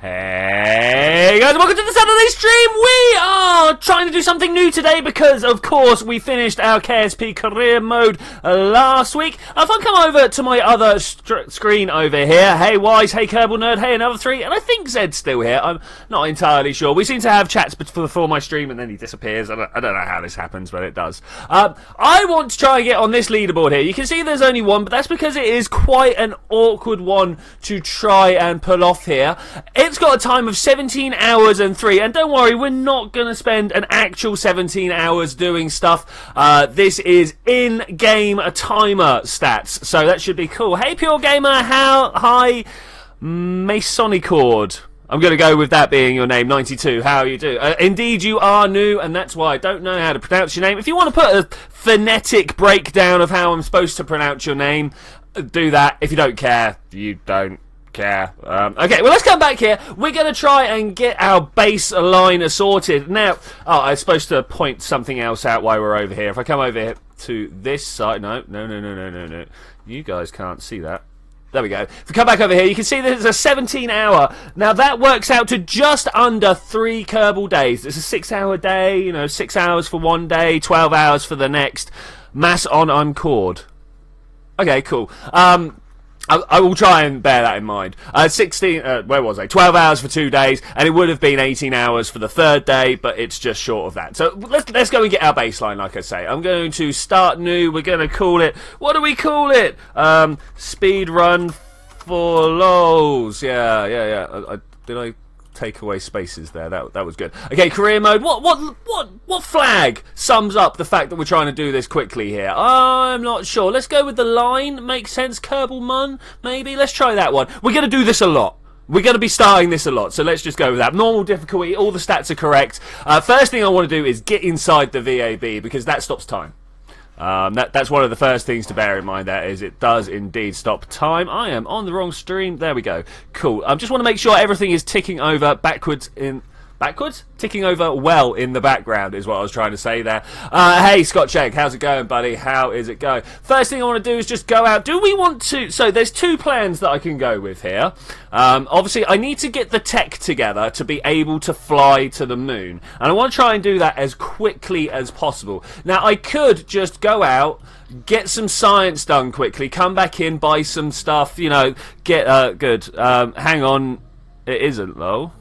Hey guys, welcome to the Saturday stream. We are trying to do something new today because, of course, we finished our KSP career mode last week. If I come over to my other screen over here, hey Wise, hey Kerbal Nerd, hey another three, and I think Zed's still here. I'm not entirely sure. We seem to have chats before my stream and then he disappears. I don't know how this happens, but it does. I want to try and get on this leaderboard here. You can see there's only one, but that's because it is quite an awkward one to try and pull off here. It's got a time of 17 hours and 3, and don't worry, we're not going to spend an actual 17 hours doing stuff. This is in-game timer stats, so that should be cool. Hey Pure Gamer, hi Masonicord. I'm going to go with that being your name, 92. How you do? Indeed, you are new, and that's why I don't know how to pronounce your name. If you want to put a phonetic breakdown of how I'm supposed to pronounce your name, do that. If you don't care, you don't care. Okay, well, let's come back here. We're going to try and get our baseline sorted. Now, I was supposed to point something else out while we're over here. If I come over here to this side, no. You guys can't see that. There we go. If we come back over here, you can see there's a 17-hour. Now, that works out to just under 3 Kerbal days. It's a 6-hour day, you know, 6 hours for one day, 12 hours for the next. Mass on uncord. Okay, cool. I will try and bear that in mind. 12 hours for 2 days, and it would have been 18 hours for the third day, but it's just short of that. So let's go and get our baseline, like I say. I'm going to start new. We're going to call it, what do we call it? Speedrun for lols. Yeah. Did I take away spaces there? That was good. Okay, career mode. What flag sums up the fact that we're trying to do this quickly here? I'm not sure. Let's go with the line. Makes sense. Kerbal Mun, maybe. Let's try that one. We're going to do this a lot. We're going to be starting this a lot, so let's just go with that. Normal difficulty, all the stats are correct. First thing I want to do is get inside the VAB, because that stops time. That's one of the first things to bear in mind. That is, it does indeed stop time. I am on the wrong stream. There we go. Cool. I just want to make sure everything is ticking over ticking over well in the background is what I was trying to say there. Hey Scotch Egg, how's it going, buddy? How is it going? First thing I want to do is just go out. Do we want to? So there's 2 plans that I can go with here. Obviously, I need to get the tech together to be able to fly to the moon, and I want to try and do that as quickly as possible. Now, I could just go out, get some science done quickly, come back in, buy some stuff, you know, get good. Hang on, it isn't though.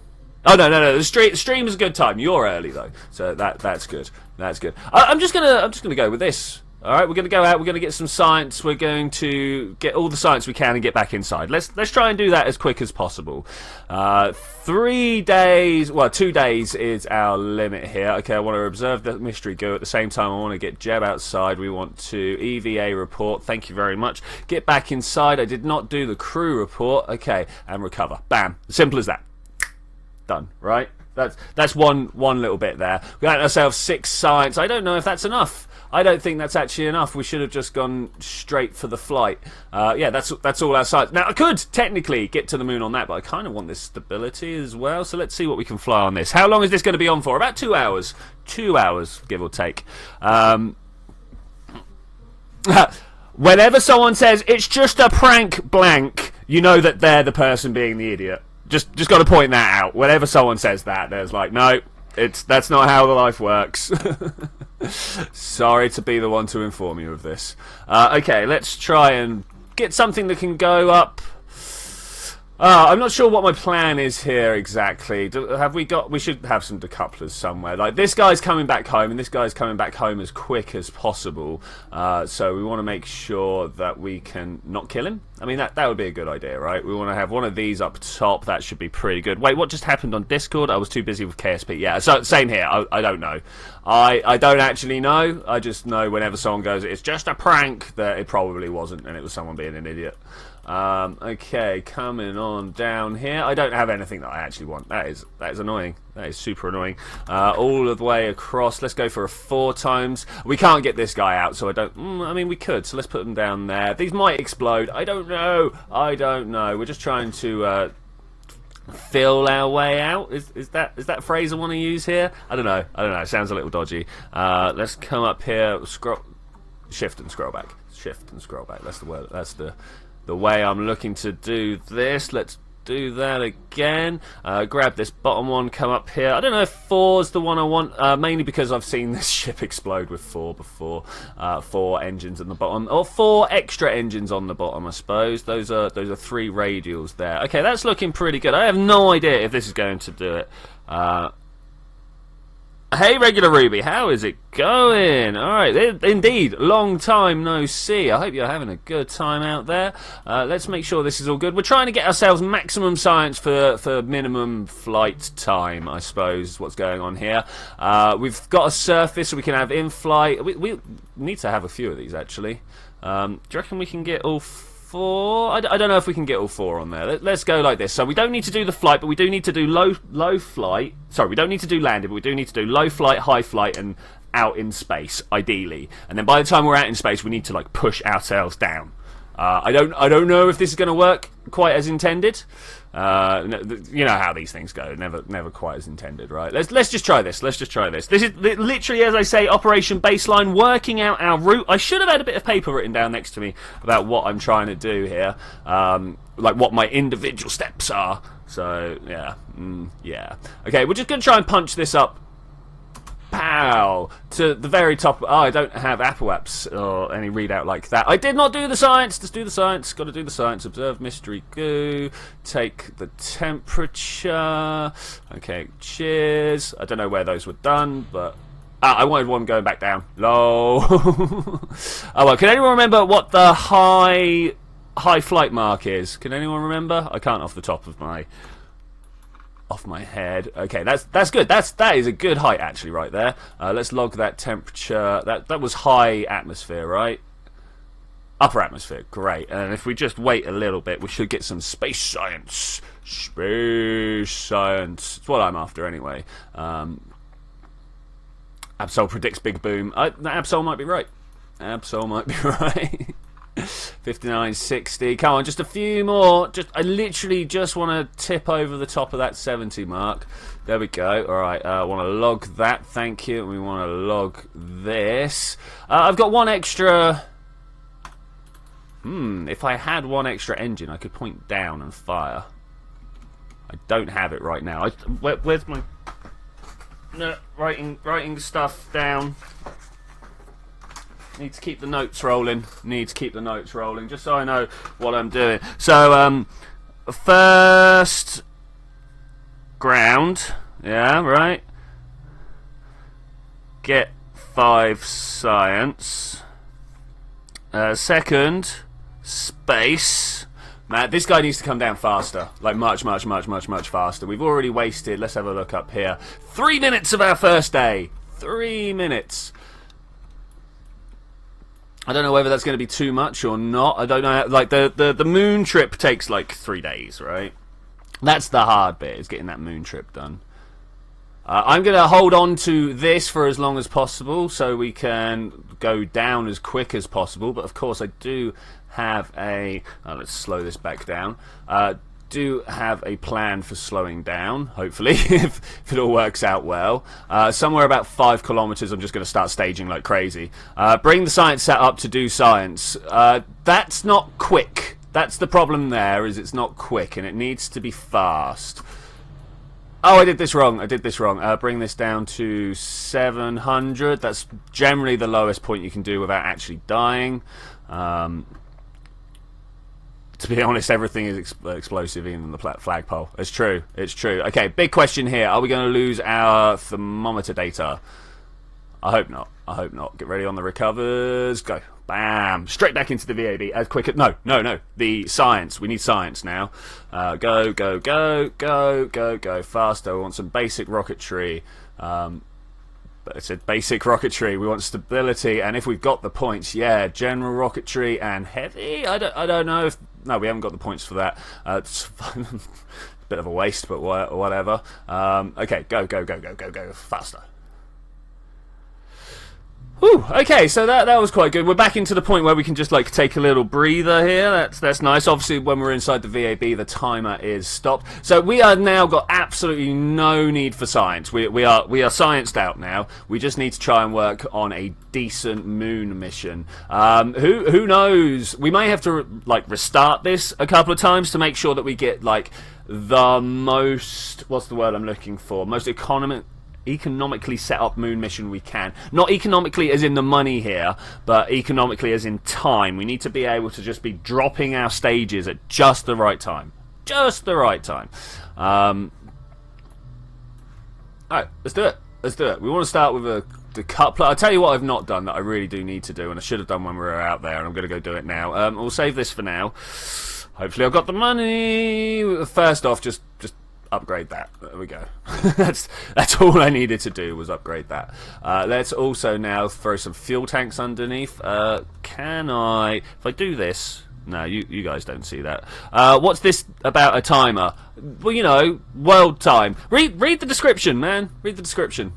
Oh no! The stream is a good time. You're early though, so that's good. That's good. I'm just gonna go with this. All right, we're gonna go out. We're gonna get some science. We're going to get all the science we can and get back inside. Let's try and do that as quick as possible. 3 days. Well, 2 days is our limit here. Okay, I want to observe the mystery goo. At the same time, I want to get Jeb outside. We want to EVA report. Thank you very much. Get back inside. I did not do the crew report. Okay, and recover. Bam. Simple as that. Done, right? That's one little bit there. We got ourselves 6 science. I don't know if that's enough. I don't think that's actually enough. We should have just gone straight for the flight. Yeah, that's all our science. Now, I could technically get to the moon on that, but I kind of want this stability as well. So let's see what we can fly on this. How long is this going to be on for? About 2 hours. 2 hours, give or take. Whenever someone says, it's just a prank blank, you know that they're the person being the idiot. Just got to point that out. Whenever someone says that, there's like, no, that's not how the life works. Sorry to be the one to inform you of this. Okay, let's try and get something that can go up. I'm not sure what my plan is here exactly. We should have some decouplers somewhere. Like, this guy's coming back home, and this guy's coming back home as quick as possible. So we want to make sure that we can not kill him. I mean, that would be a good idea, right? We want to have one of these up top. That should be pretty good. Wait, what just happened on Discord? I was too busy with KSP. Yeah, so same here. I don't know. I don't actually know. I just know whenever someone goes, it's just a prank, that it probably wasn't, and it was someone being an idiot. Okay, coming on down here. I don't have anything that I actually want. That is annoying. That is super annoying. All the way across. Let's go for a 4 times. We can't get this guy out, so I don't. I mean, we could. So let's put them down there. These might explode. I don't know. We're just trying to fill our way out. Is that a phrase I want to use here? I don't know. It sounds a little dodgy. Let's come up here. Scroll. Shift and scroll back. Shift and scroll back. That's the word. That's the way I'm looking to do this. Let's do that again. Grab this bottom one, come up here. I don't know if 4's the one I want, mainly because I've seen this ship explode with 4 before. 4 engines on the bottom, or 4 extra engines on the bottom, I suppose. Those are 3 radials there. Okay, that's looking pretty good. I have no idea if this is going to do it. Hey, Regular Ruby, how is it going? Alright, indeed, long time no see. I hope you're having a good time out there. Let's make sure this is all good. We're trying to get ourselves maximum science for minimum flight time, I suppose, is what's going on here. We've got a surface so we can have in-flight. We need to have a few of these, actually. Do you reckon we can get all 4? I don't know if we can get all 4 on there. Let's go like this. So we don't need to do the flight, but we do need to do low flight. Sorry, we don't need to do landing, but we do need to do low flight, high flight, and out in space, ideally. And then by the time we're out in space, we need to like push ourselves down. I don't know if this is going to work quite as intended. You know how these things go. Never quite as intended, right? Let's just try this. Let's just try this. This is literally, as I say, Operation Baseline, working out our route. I should have had a bit of paper written down next to me about what I'm trying to do here, like what my individual steps are. So yeah, yeah. Okay, we're just going to try and punch this up. Pow! To the very top. Oh, I don't have Apple apps or any readout like that. I did not do the science. Let's do the science. Got to do the science. Observe mystery goo. Take the temperature. Okay, cheers. I don't know where those were done, but I wanted one going back down. Low. Oh well. Can anyone remember what the high flight mark is? Can anyone remember? I can't off the top of my head. Okay, that's good. That is a good height actually, right there. Let's log that temperature. That was high atmosphere, right? Upper atmosphere, great. And if we just wait a little bit, we should get some space science. Space science. It's what I'm after anyway. Absol predicts big boom. Absol might be right. Absol might be right. 59.60. Come on, just a few more. I literally just want to tip over the top of that 70 mark. There we go. Alright, I want to log that. Thank you. We want to log this. I've got one extra. If I had one extra engine, I could point down and fire. I don't have it right now. Where's my... No, writing stuff down. Need to keep the notes rolling. Just so I know what I'm doing. So, first ground. Yeah, right. Get 5 science. Second, space. Man, this guy needs to come down faster. Like, much faster. We've already wasted, let's have a look up here, 3 minutes of our first day. 3 minutes. I don't know whether that's going to be too much or not. I don't know. Like, the moon trip takes, like, 3 days, right? That's the hard bit, is getting that moon trip done. I'm going to hold on to this for as long as possible so we can go down as quick as possible. But, of course, I do have a... let's slow this back down. Do have a plan for slowing down, hopefully, if it all works out well. Somewhere about 5 kilometers, I'm just going to start staging like crazy. Bring the science set up to do science. That's not quick. That's the problem there, is it's not quick, and it needs to be fast. Oh, I did this wrong. Bring this down to 700. That's generally the lowest point you can do without actually dying. To be honest, everything is explosive, even the flagpole. It's true. Okay, big question here. Are we going to lose our thermometer data? I hope not. Get ready on the recovers. Go. Bam. Straight back into the VAB as quick as... No. The science. We need science now. Go. Faster. We want some basic rocketry. But I said basic rocketry. We want stability, and if we've got the points, yeah, general rocketry and heavy. I don't know if... No, we haven't got the points for that. It's a bit of a waste, but whatever. Okay, go. Faster. Whew, okay, so that was quite good. We're back into the point where we can just like take a little breather here. That's nice. Obviously, when we're inside the VAB, the timer is stopped. So we are now got absolutely no need for science. We are scienced out now. We just need to try and work on a decent moon mission. Who knows? We may have to like restart this a couple of times to make sure that we get like the most, what's the word I'm looking for? Most economically set up moon mission we can. Not economically as in the money here, but economically as in time. We need to be able to just be dropping our stages at just the right time. Just the right time. Alright, let's do it. Let's do it. We want to start with the coupler. I'll tell you what I've not done that I really do need to do, and I should have done when we were out there, and I'm going to go do it now. We'll save this for now. Hopefully I've got the money. First off, just upgrade that. There we go. that's all I needed to do was upgrade that. Let's also now throw some fuel tanks underneath. Can I, if I do this? No, you guys don't see that. What's this about a timer? Well, you know, world time. Read the description, man. Read the description.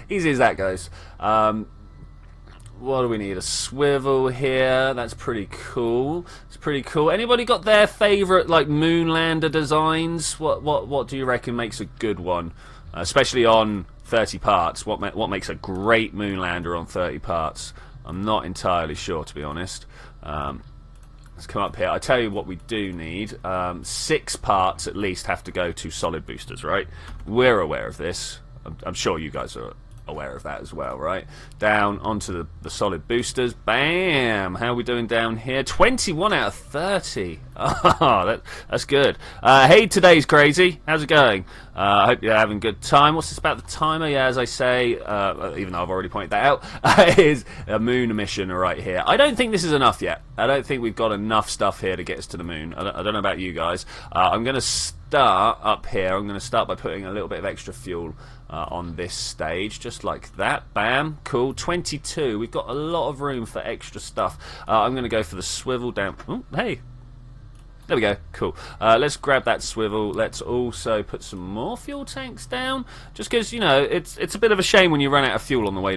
Easy as that goes. What do we need? A swivel here. That's pretty cool. It's pretty cool. Anybody got their favourite like moonlander designs? What do you reckon makes a good one? Especially on 30 parts. What makes a great moonlander on 30 parts? I'm not entirely sure, to be honest. Let's come up here. I tell you what we do need. 6 parts at least have to go to solid boosters, right? We're aware of this. I'm sure you guys are aware of that as well, right? Down onto the solid boosters. Bam! How are we doing down here? 21 out of 30. Oh, that's good. Hey, today's crazy. How's it going? I hope you're having a good time. What's this about the timer? Yeah, as I say, even though I've already pointed that out, is a moon mission right here. I don't think this is enough yet. I don't think we've got enough stuff here to get us to the moon. I don't know about you guys. I'm going to start up here. I'm going to start by putting a little bit of extra fuel on this stage, just like that. Bam, cool. 22. We've got a lot of room for extra stuff. I'm going to go for the swivel down. Oh, hey. There we go. Cool. Let's grab that swivel. Let's also put some more fuel tanks down, just because, you know, it's a bit of a shame when you run out of fuel on the way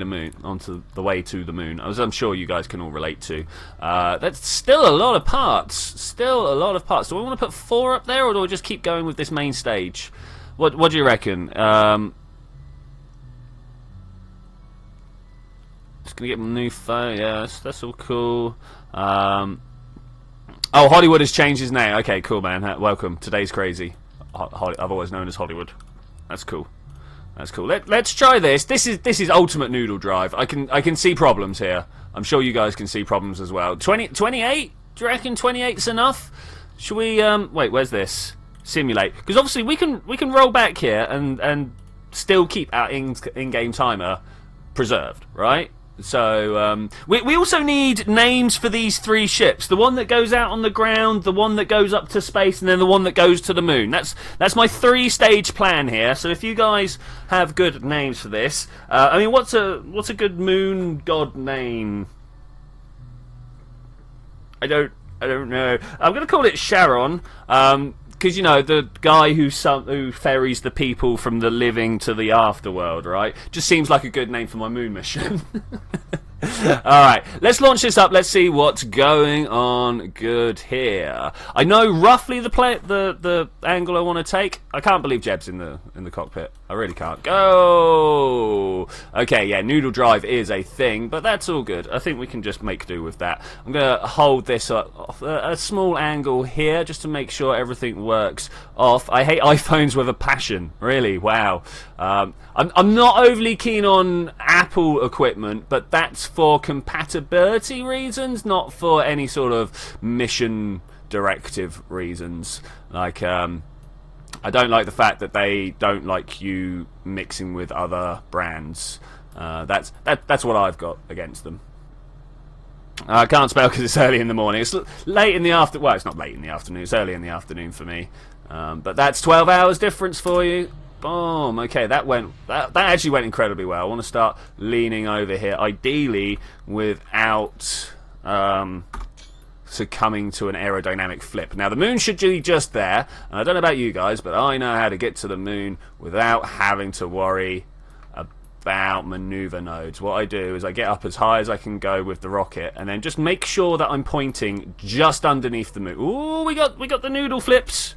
to the moon, as I'm sure you guys can all relate to. That's still a lot of parts. Still a lot of parts. Do I want to put 4 up there, or do I just keep going with this main stage? What do you reckon? Just gonna get my new phone. Yeah, that's all cool. Oh, Hollywood has changed his name. Okay, cool, man. Welcome. Today's crazy. I've always known as Hollywood. That's cool. That's cool. Let's try this. This is ultimate noodle drive. I can see problems here. I'm sure you guys can see problems as well. 28? Do you reckon 28's enough? Should we wait? Where's this? Simulate. Because obviously we can roll back here and still keep our in-game timer preserved, right? So we also need names for these 3 ships. The one that goes out on the ground, the one that goes up to space, and then the one that goes to the moon. That's my 3-stage plan here. So if you guys have good names for this, I mean, what's a good moon god name? I don't know. I'm gonna call it Sharon. Because, you know, the guy who ferries the people from the living to the afterworld, right? Just seems like a good name for my moon mission. Alright, let's launch this up. Let's see what's going on good here. I know roughly the angle I want to take. I can't believe Jeb's in the cockpit. I really can't. Go! Okay, yeah, noodle drive is a thing, but that's all good. I think we can just make do with that. I'm going to hold this at a small angle here just to make sure everything works off. I hate iPhones with a passion. Really, wow. I'm not overly keen on Apple equipment, but that's for compatibility reasons, not for any sort of mission directive reasons. Like, I don't like the fact that they don't like you mixing with other brands. That's what I've got against them. I can't spell because it's early in the morning. It's late in the afternoon. Well, it's not late in the afternoon. It's early in the afternoon for me. But that's 12 hours difference for you. Boom. Okay, that actually went incredibly well. I want to start leaning over here, ideally without succumbing to an aerodynamic flip. Now, the moon should be just there, and I don't know about you guys, but I know how to get to the moon without having to worry a about maneuver nodes. What I do is I get up as high as I can go with the rocket, and then just make sure that I'm pointing just underneath the moon. Ooh, we got the noodle flips.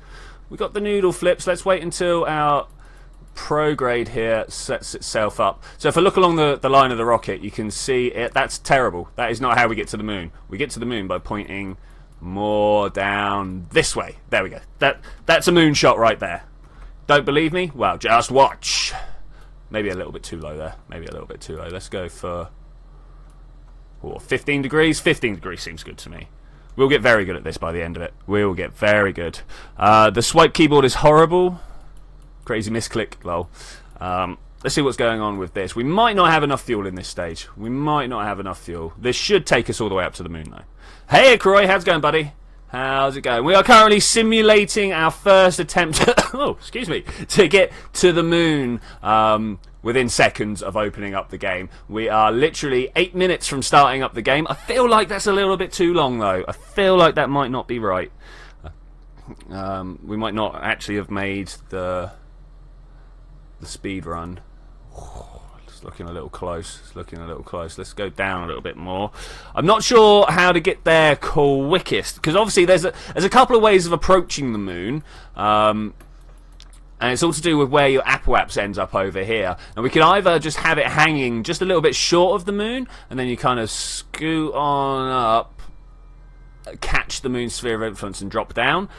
We got the noodle flips. Let's wait until our prograde here sets itself up. So if I look along the line of the rocket, you can see it. That's terrible. That is not how we get to the moon. We get to the moon by pointing more down this way. There we go. That's a moonshot right there. Don't believe me? Well, just watch. Maybe a little bit too low there. Maybe a little bit too low. Let's go for 15 degrees. 15 degrees seems good to me. We'll get very good at this by the end of it. We'll get very good. The swipe keyboard is horrible. Crazy misclick, lol. Let's see what's going on with this. We might not have enough fuel in this stage. We might not have enough fuel. This should take us all the way up to the moon, though. Hey, Croy, how's it going, buddy? How's it going? We are currently simulating our first attempt to get to the moon within seconds of opening up the game. We are literally 8 minutes from starting up the game. I feel like that's a little bit too long, though. I feel like that might not be right. We might not actually have made the speed run. It's looking a little close. It's looking a little close. Let's go down a little bit more. I'm not sure how to get there quickest, because obviously there's a couple of ways of approaching the moon, and it's all to do with where your apoapse ends up over here. And we can either just have it hanging just a little bit short of the moon, and then you kind of scoot on up, catch the moon's sphere of influence and drop down,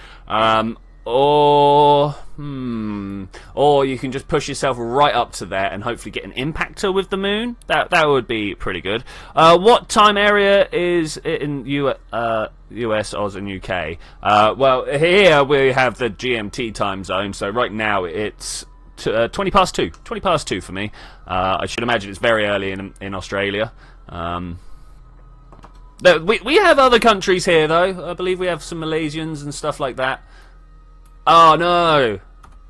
or you can just push yourself right up to there and hopefully get an impactor with the moon. That would be pretty good. What time area is it in US, Oz, and UK? Well, here we have the GMT time zone, so right now it's 20 past 2. 20 past 2 for me. I should imagine it's very early in Australia. We have other countries here, though. I believe we have some Malaysians and stuff like that. Oh, no.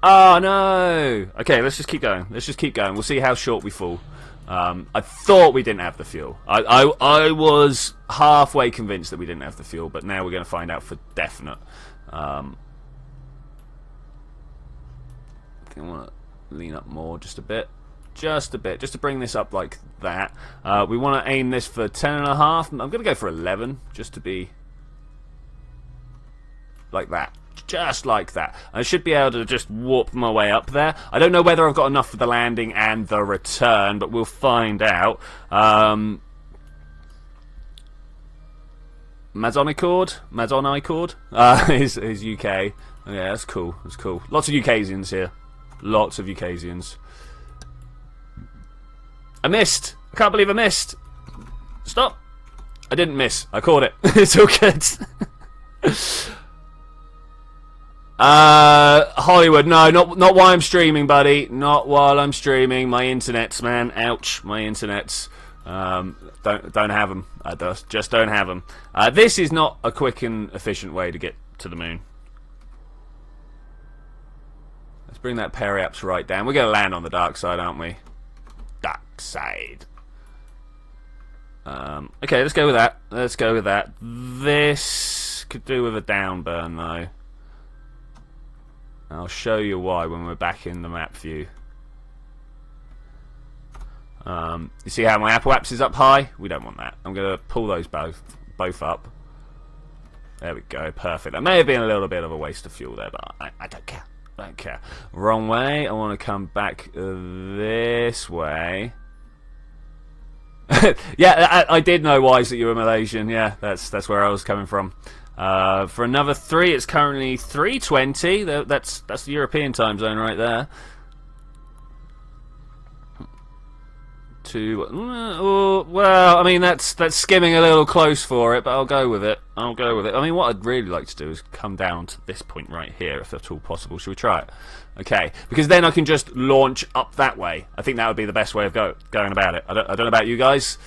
Oh, no. Okay, let's just keep going. Let's just keep going. We'll see how short we fall. I thought we didn't have the fuel. I was halfway convinced that we didn't have the fuel, but now we're going to find out for definite. I think I want to lean up more just a bit. Just a bit, just to bring this up like that. We want to aim this for 10.5. I'm going to go for 11, just to be like that. Just like that. I should be able to just warp my way up there. I don't know whether I've got enough for the landing and the return, but we'll find out. Mazzonicord is UK. Yeah, that's cool. That's cool. Lots of UKsians here. Lots of UKsians. I missed. I can't believe I missed. Stop. I didn't miss. I caught it. It's all good. Hollywood. No, not while I'm streaming, buddy. Not while I'm streaming. My internets, man. Ouch. My internets. Don't have them. I just don't have them. This is not a quick and efficient way to get to the moon. Let's bring that periaps right down. We're going to land on the dark side, aren't we? Dark side. Okay, let's go with that. Let's go with that. This could do with a down burn, though. I'll show you why when we're back in the map view. You see how my apoapse is up high? We don't want that. I'm going to pull those both up. There we go. Perfect. That may have been a little bit of a waste of fuel there, but I don't care. I don't care. Wrong way. I want to come back this way. Yeah, I did know wise that you were Malaysian. Yeah, that's where I was coming from. For another 3, it's currently 3:20. That's the European time zone right there. Well, I mean that's skimming a little close for it, but I'll go with it. I'll go with it. I mean, what I'd really like to do is come down to this point right here, if at all possible. Should we try it? Okay, because then I can just launch up that way. I think that would be the best way of going about it. I don't know about you guys,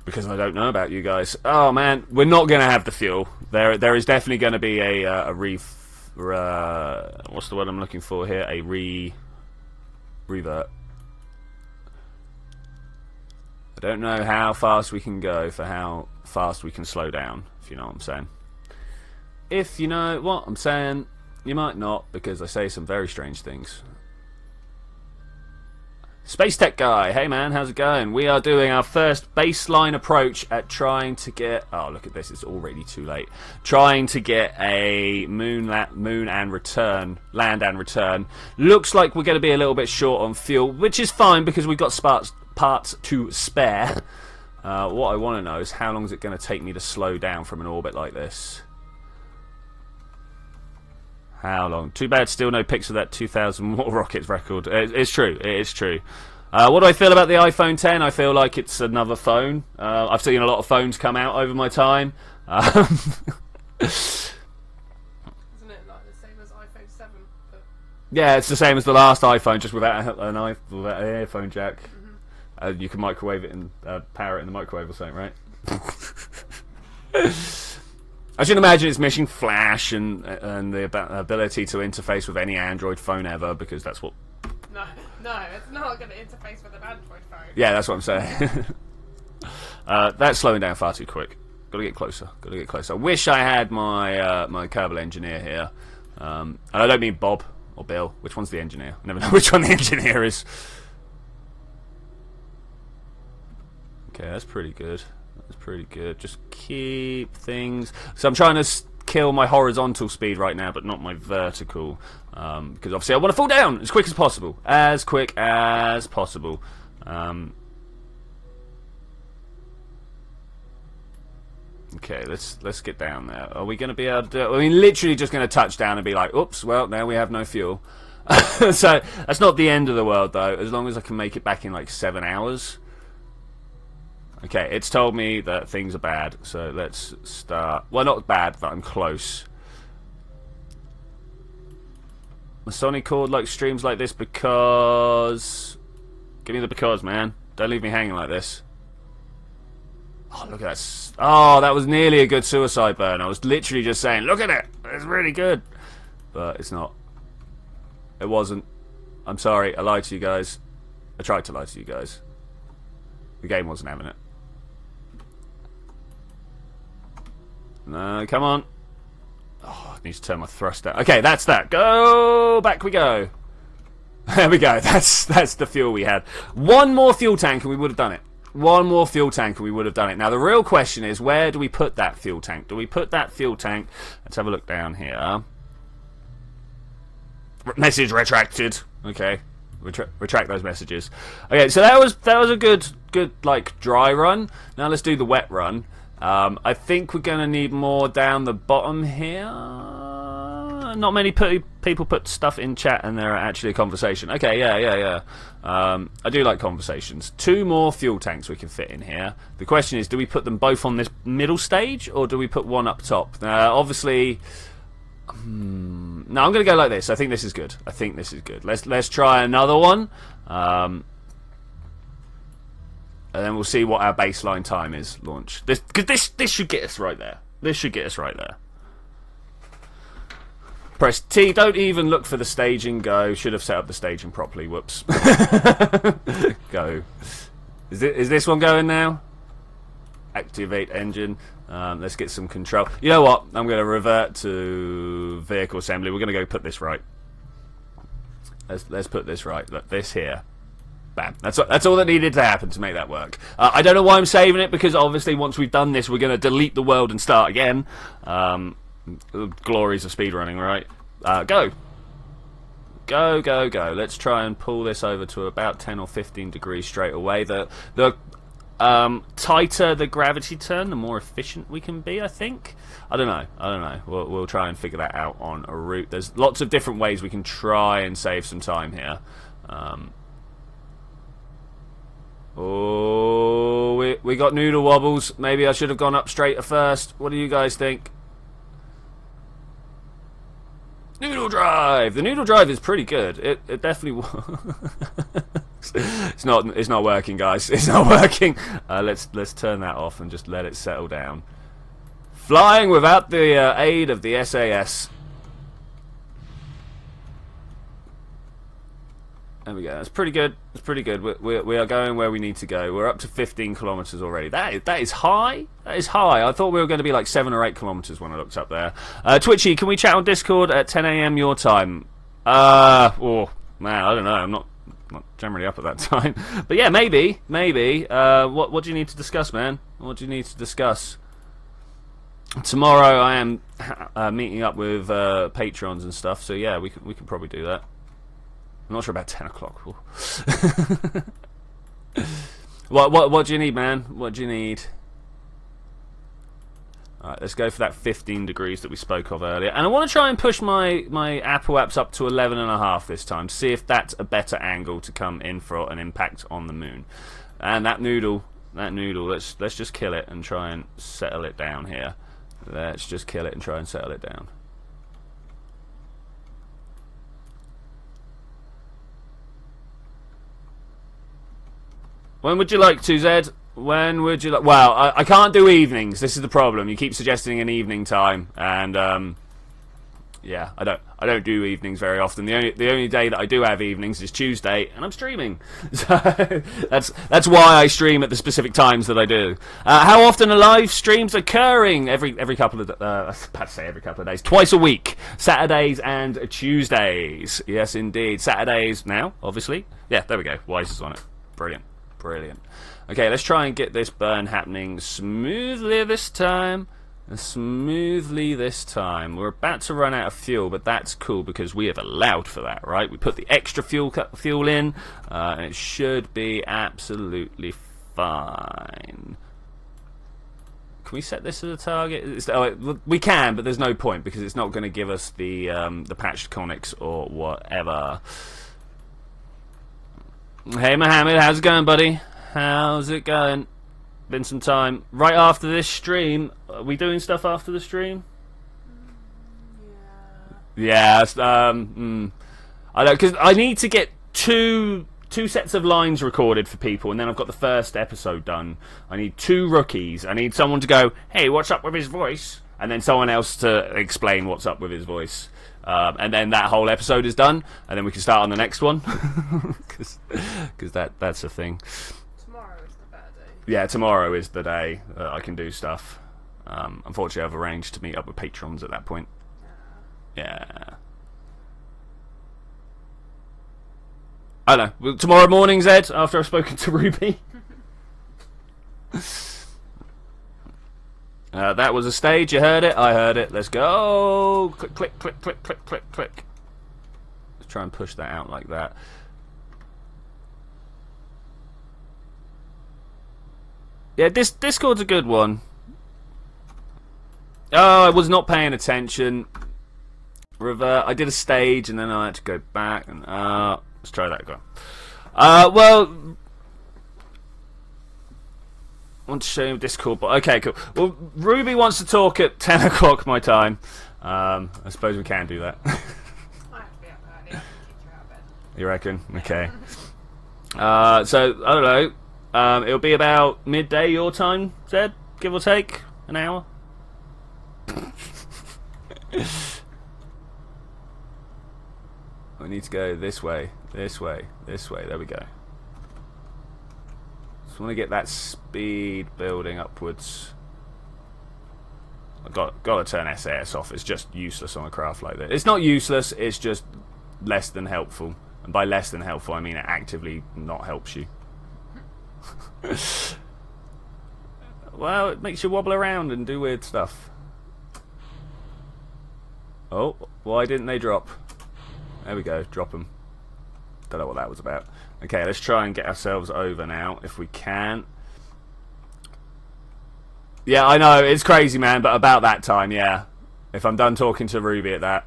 because I don't know about you guys. Oh man, we're not going to have the fuel. There is definitely going to be a what's the word I'm looking for here? A revert. I don't know how fast we can go for how fast we can slow down, if you know what I'm saying. If you know what I'm saying, you might not, because I say some very strange things. Space Tech Guy, hey man, how's it going? We are doing our first baseline approach at trying to get... Oh, look at this, it's already too late. Trying to get a moon and return, land and return. Looks like we're going to be a little bit short on fuel, which is fine because we've got parts to spare. What I want to know is how long is it going to take me to slow down from an orbit like this? How long? Too bad still no pics of that 2,000 watt rockets record. It's true. It is true. What do I feel about the iPhone 10? I feel like it's another phone. I've seen a lot of phones come out over my time. Isn't it like the same as iPhone 7? But... Yeah, it's the same as the last iPhone, just without an earphone jack. Mm-hmm. You can microwave it and power it in the microwave or something, right? I should imagine it's missing Flash and the ability to interface with any Android phone ever, because that's what... No, it's not going to interface with an Android phone. Yeah, that's what I'm saying. That's slowing down far too quick. Got to get closer. Got to get closer. I wish I had my my Kerbal engineer here. And I don't mean Bob or Bill. Which one's the engineer? I never know which one the engineer is. Okay, that's pretty good. That's pretty good. Just keep things... So I'm trying to kill my horizontal speed right now, but not my vertical. Because obviously I want to fall down as quick as possible. As quick as possible. Okay, let's get down there. Are we going to be able to do it? I mean, literally just going to touch down and be like, oops, well, now we have no fuel. So that's not the end of the world, though, as long as I can make it back in like 7 hours. Okay, it's told me that things are bad, so let's start... Well, not bad, but I'm close. Masonic Cord likes streams like this because... Give me the because, man. Don't leave me hanging like this. Oh, look at that. Oh, that was nearly a good suicide burn. I was literally just saying, look at it. It's really good. But it's not. It wasn't. I'm sorry. I lied to you guys. I tried to lie to you guys. The game wasn't having it. No, come on. Oh, I need to turn my thrust down. Okay, that's that. Go! Back we go. There we go. That's the fuel we had. One more fuel tank and we would have done it. One more fuel tank and we would have done it. Now, the real question is, where do we put that fuel tank? Do we put that fuel tank... Let's have a look down here. Message retracted. Okay. Retract those messages. Okay, so that was a good like dry run. Now let's do the wet run. I think we're going to need more down the bottom here. Not many people put stuff in chat and they're actually a conversation. Okay, yeah. I do like conversations. 2 more fuel tanks we can fit in here. The question is, do we put them both on this middle stage or do we put one up top? Obviously... No, I'm going to go like this. I think this is good. Let's try another one. And then we'll see what our baseline time is, launch. This should get us right there. This should get us right there. Press T. Don't even look for the staging. Go. Should have set up the staging properly. Whoops. Go. Is this one going now? Activate engine. Let's get some control. You know what? I'm going to revert to vehicle assembly. We're going to go put this right. Let's put this right. Look, this here. Bam. That's all that needed to happen to make that work. I don't know why I'm saving it, because obviously once we've done this, we're going to delete the world and start again. Glories of speedrunning, right? Go. Go. Let's try and pull this over to about 10 or 15 degrees straight away. The tighter the gravity turn, the more efficient we can be, I think. I don't know. We'll try and figure that out on a route. There's lots of different ways we can try and save some time here. Oh, we got noodle wobbles. Maybe I should have gone up straight at first. What do you guys think? Noodle drive. The noodle drive is pretty good. It definitely. It's not working, guys. It's not working. Let's turn that off and just let it settle down. Flying without the aid of the SAS. There we go. That's pretty good. That's pretty good. We are going where we need to go. We're up to 15 kilometers already. That is high. That is high. I thought we were going to be like 7 or 8 kilometers when I looked up there. Twitchy, can we chat on Discord at 10 AM your time? Oh man, I don't know. I'm not not generally up at that time. But yeah, maybe. What do you need to discuss, man? What do you need to discuss? Tomorrow I am meeting up with patrons and stuff, so yeah, we can probably do that. I'm not sure about 10 o'clock. What do you need, man? What do you need? Alright, let's go for that 15 degrees that we spoke of earlier. And I want to try and push my Apple apps up to 11.5 this time, to see if that's a better angle to come in for an impact on the moon. And that noodle, let's just kill it and try and settle it down here. Let's just kill it and try and settle it down. When would you like to, Zed? When would you like? Well, I can't do evenings. This is the problem. You keep suggesting an evening time, and yeah, I don't do evenings very often. The only day that I do have evenings is Tuesday, and I'm streaming. So that's why I stream at the specific times that I do. How often are live streams occurring? Every couple of I was about to say every couple of days, twice a week, Saturdays and Tuesdays. Yes, indeed, Saturdays now, obviously. Yeah, there we go. Wise is on it. Brilliant. Okay, let's try and get this burn happening smoothly this time. We're about to run out of fuel, but that's cool because we have allowed for that, right? We put the extra fuel in, and it should be absolutely fine. Can we set this as a target? We can, but there's no point because it's not going to give us the patched conics or whatever. Hey Mohammed, how's it going, buddy? How's it going? Been some time. Right after this stream, are we doing stuff after the stream? Yeah. I don't, because I need to get two sets of lines recorded for people, and then I've got the first episode done. I need 2 rookies. I need someone to go, hey, what's up with his voice? And then someone else to explain what's up with his voice. And then that whole episode is done, and then we can start on the next one. Because that's a thing. Tomorrow is the better day. Yeah, tomorrow is the day that I can do stuff. Unfortunately, I've arranged to meet up with patrons at that point. Yeah. I don't know. Tomorrow morning, Zed, after I've spoken to Ruby. That was a stage, you heard it, I heard it. Let's go! Click, click, click, click, click, click, click. Let's try and push that out like that. Yeah, Discord's a good one. Oh, I was not paying attention. Revert. I did a stage and then I had to go back and let's try that again. Well, I want to show you Discord, but okay, cool. Well, Ruby wants to talk at 10 o'clock my time. I suppose we can do that. I have to be up early. I can kick you out of bed. You reckon? Okay. So I don't know. It'll be about midday your time, Zed, give or take an hour. We need to go this way, this way, this way. There we go. Just want to get that speed building upwards. I've got to turn SAS off. It's just useless on a craft like this. It's not useless. It's just less than helpful. And by less than helpful, I mean it actively not helps you. Well, it makes you wobble around and do weird stuff. Oh, why didn't they drop? There we go, drop them. Don't know what that was about. Okay, let's try and get ourselves over now, if we can. Yeah, I know, it's crazy, man, but about that time, yeah. If I'm done talking to Ruby at that.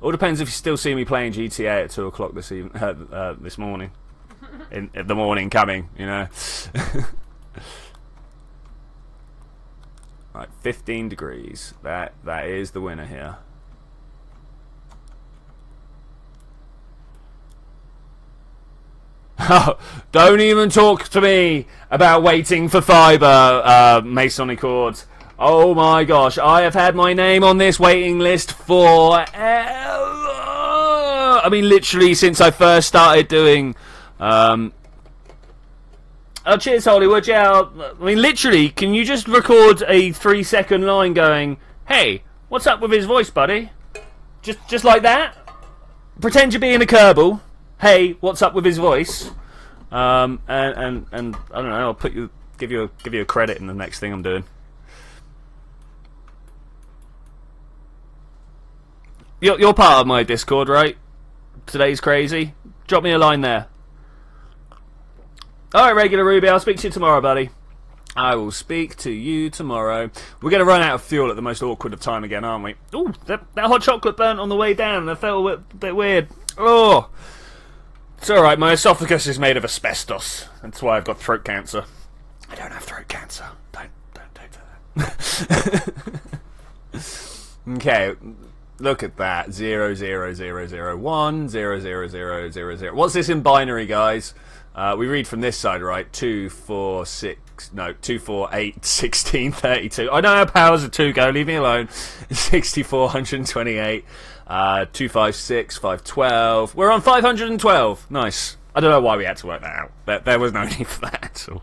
All depends if you still see me playing GTA at 2 o'clock this morning. In the morning coming, you know. Right, 15 degrees. That is the winner here. Oh, don't even talk to me about waiting for fibre, Masonic Cords. Oh my gosh, I have had my name on this waiting list for I mean, literally since I first started doing. Oh, cheers, Hollywood. Yeah, I mean, literally, can you just record a 3-second line going, "Hey, what's up with his voice, buddy?" Just like that. Pretend you're being a Kerbal. Hey, what's up with his voice? And I don't know. I'll give you a credit in the next thing I'm doing. You're part of my Discord, right? Today's crazy. Drop me a line there. Alright, regular Ruby, I'll speak to you tomorrow, buddy. I will speak to you tomorrow. We're going to run out of fuel at the most awkward of time again, aren't we? Ooh, that hot chocolate burnt on the way down. That felt a bit weird. Oh, it's alright, my esophagus is made of asbestos. That's why I've got throat cancer. I don't have throat cancer. Don't do that. Okay. Look at that. 0, 0, 0, 0, 1, 0, 0, 0, 0, 0. What's this in binary, guys? We read from this side, right? 2, 4, 8, 16, 32. I know how powers of 2 go. Leave me alone. 64, 128. 256, 512. We're on 512. Nice. I don't know why we had to work that out. There was no need for that at all.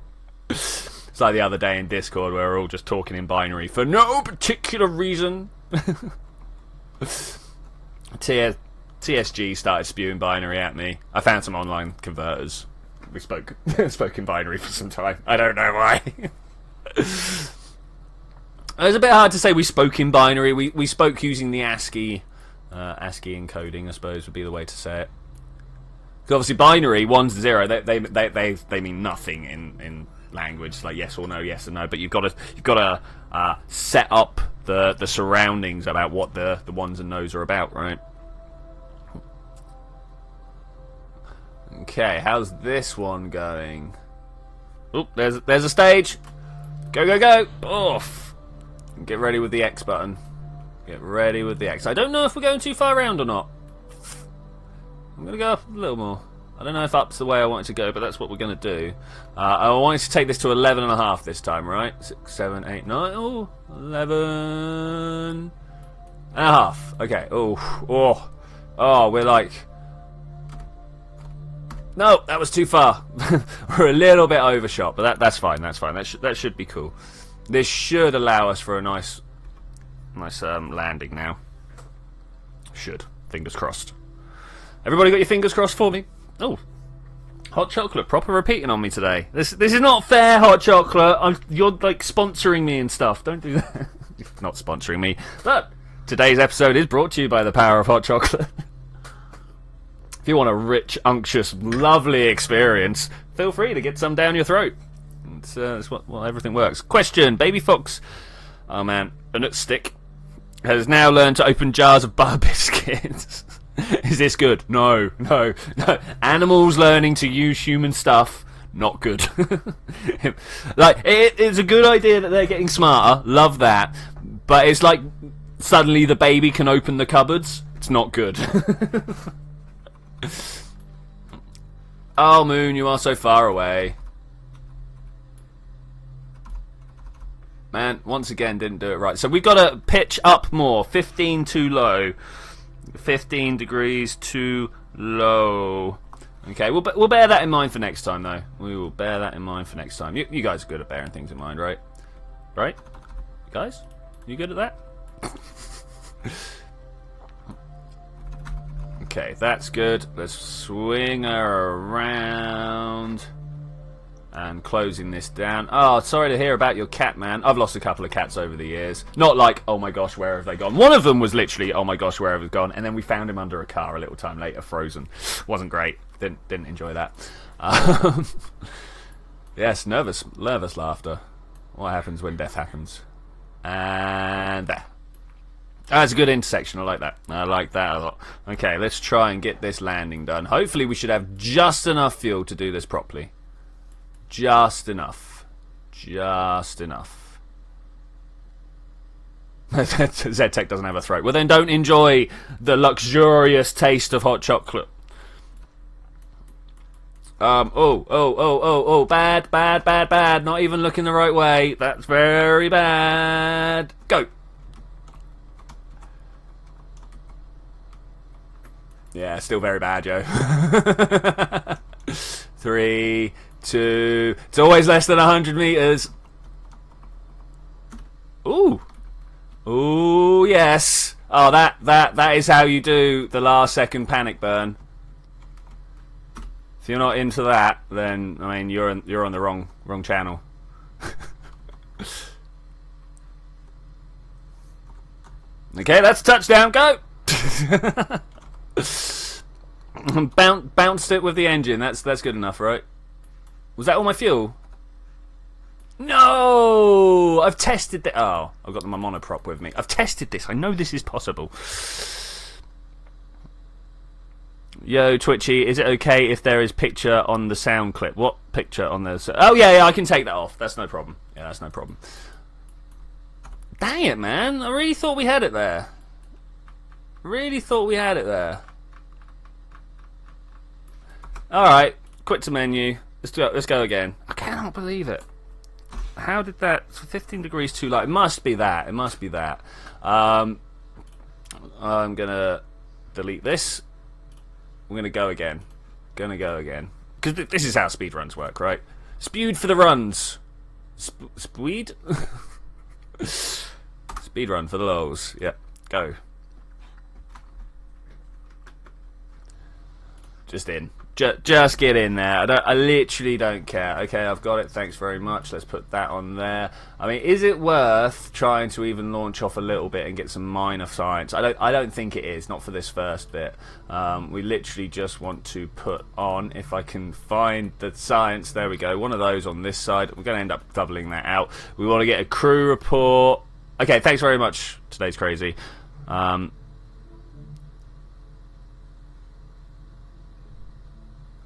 It's like the other day in Discord where we're all just talking in binary for no particular reason. TSG started spewing binary at me. I found some online converters. We spoke in binary for some time. I don't know why. It was a bit hard to say we spoke in binary. We spoke using the ASCII encoding, I suppose would be the way to say it. Because obviously binary 1 to 0, they mean nothing in language, like yes or no, yes or no. But you've got to set up the surroundings about what the ones and nos are about, right? Okay, how's this one going? Oh, there's a stage. Go, go, go! Off. Get ready with the X button. Get ready with the X. I don't know if we're going too far around or not. I'm going to go up a little more. I don't know if up's the way I want it to go, but that's what we're going to do. I wanted to take this to 11.5 this time, right? 6, 7, 8, 9. Oh, 11.5. Okay. Oh, we're like... No, that was too far. We're a little bit overshot, but that's fine. That's fine. That should be cool. This should allow us for a nice landing now. Should. Fingers crossed. Everybody got your fingers crossed for me? Oh, hot chocolate, proper repeating on me today. This is not fair, hot chocolate. You're like sponsoring me and stuff. Don't do that. You're not sponsoring me. But today's episode is brought to you by the power of hot chocolate. If you want a rich, unctuous, lovely experience, feel free to get some down your throat. It's what everything works. Question: Baby Fox, oh man, a nut stick, has now learned to open jars of bar biscuits. Is this good? No. Animals learning to use human stuff, not good. Like, it's a good idea that they're getting smarter, love that, but it's like suddenly the baby can open the cupboards. It's not good. Oh, Moon, you are so far away. Man, once again, didn't do it right. So we've got to pitch up more. 15 too low. 15 degrees too low. Okay, we'll bear that in mind for next time, though. We will bear that in mind for next time. You guys are good at bearing things in mind, right? Right? Guys? You good at that? Okay, that's good. Let's swing her around. And closing this down. Oh, sorry to hear about your cat, man. I've lost a couple of cats over the years. Not like, oh my gosh, where have they gone? One of them was literally, oh my gosh, where have they gone? And then we found him under a car a little time later, frozen. Wasn't great. Didn't enjoy that. Yes, nervous laughter. What happens when death happens? And there. That's a good intersection. I like that. I like that a lot. Okay, let's try and get this landing done. Hopefully we should have just enough fuel to do this properly. Just enough. Just enough. ZTech doesn't have a throat. Well, then don't enjoy the luxurious taste of hot chocolate. Oh, bad. Not even looking the right way. That's very bad. Go. Yeah, still very bad, Joe. 3, 2... It's always less than 100 meters. Ooh. Ooh, yes. Oh, that is how you do the last second panic burn. If you're not into that, then I mean you're on the wrong channel. Okay, that's touchdown. Go. Bounced it with the engine. That's good enough, right? Was that all my fuel? No! I've tested it. Oh, I've got my monoprop with me. I've tested this. I know this is possible. Yo, Twitchy, is it okay if there is picture on the sound clip? What picture on the... Oh, yeah, I can take that off. That's no problem. Yeah, that's no problem. Dang it, man. I really thought we had it there. Really thought we had it there. Alright, quit to menu. Let's go again. I cannot believe it. How did that... 15 degrees too light. It must be that. It must be that. I'm going to delete this. I'm going to go again. Because this is how speedruns work, right? Spewed for the runs. Speed? Speedrun for the lols. Yep, go. Just in. Just get in there. I literally don't care. Okay, I've got it. Thanks very much. Let's put that on there. I mean, is it worth trying to even launch off a little bit and get some minor science? I don't think it is. Not for this first bit. We literally just want to put on, if I can find the science. There we go. One of those on this side. We're going to end up doubling that out. We want to get a crew report. Okay, thanks very much. Today's crazy.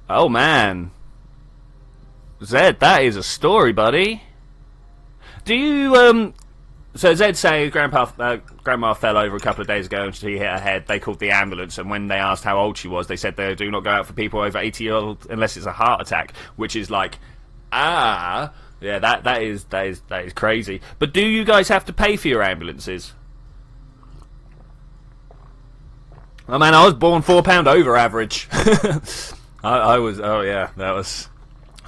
Oh man, Zed, that is a story, buddy. Do you So Zed saying grandma fell over a couple of days ago and she hit her head. They called the ambulance, and when they asked how old she was, they said they do not go out for people over 80 years old unless it's a heart attack, which is like, yeah, that is crazy. But do you guys have to pay for your ambulances? Oh man, I was born £4 over average. I was, oh yeah, that was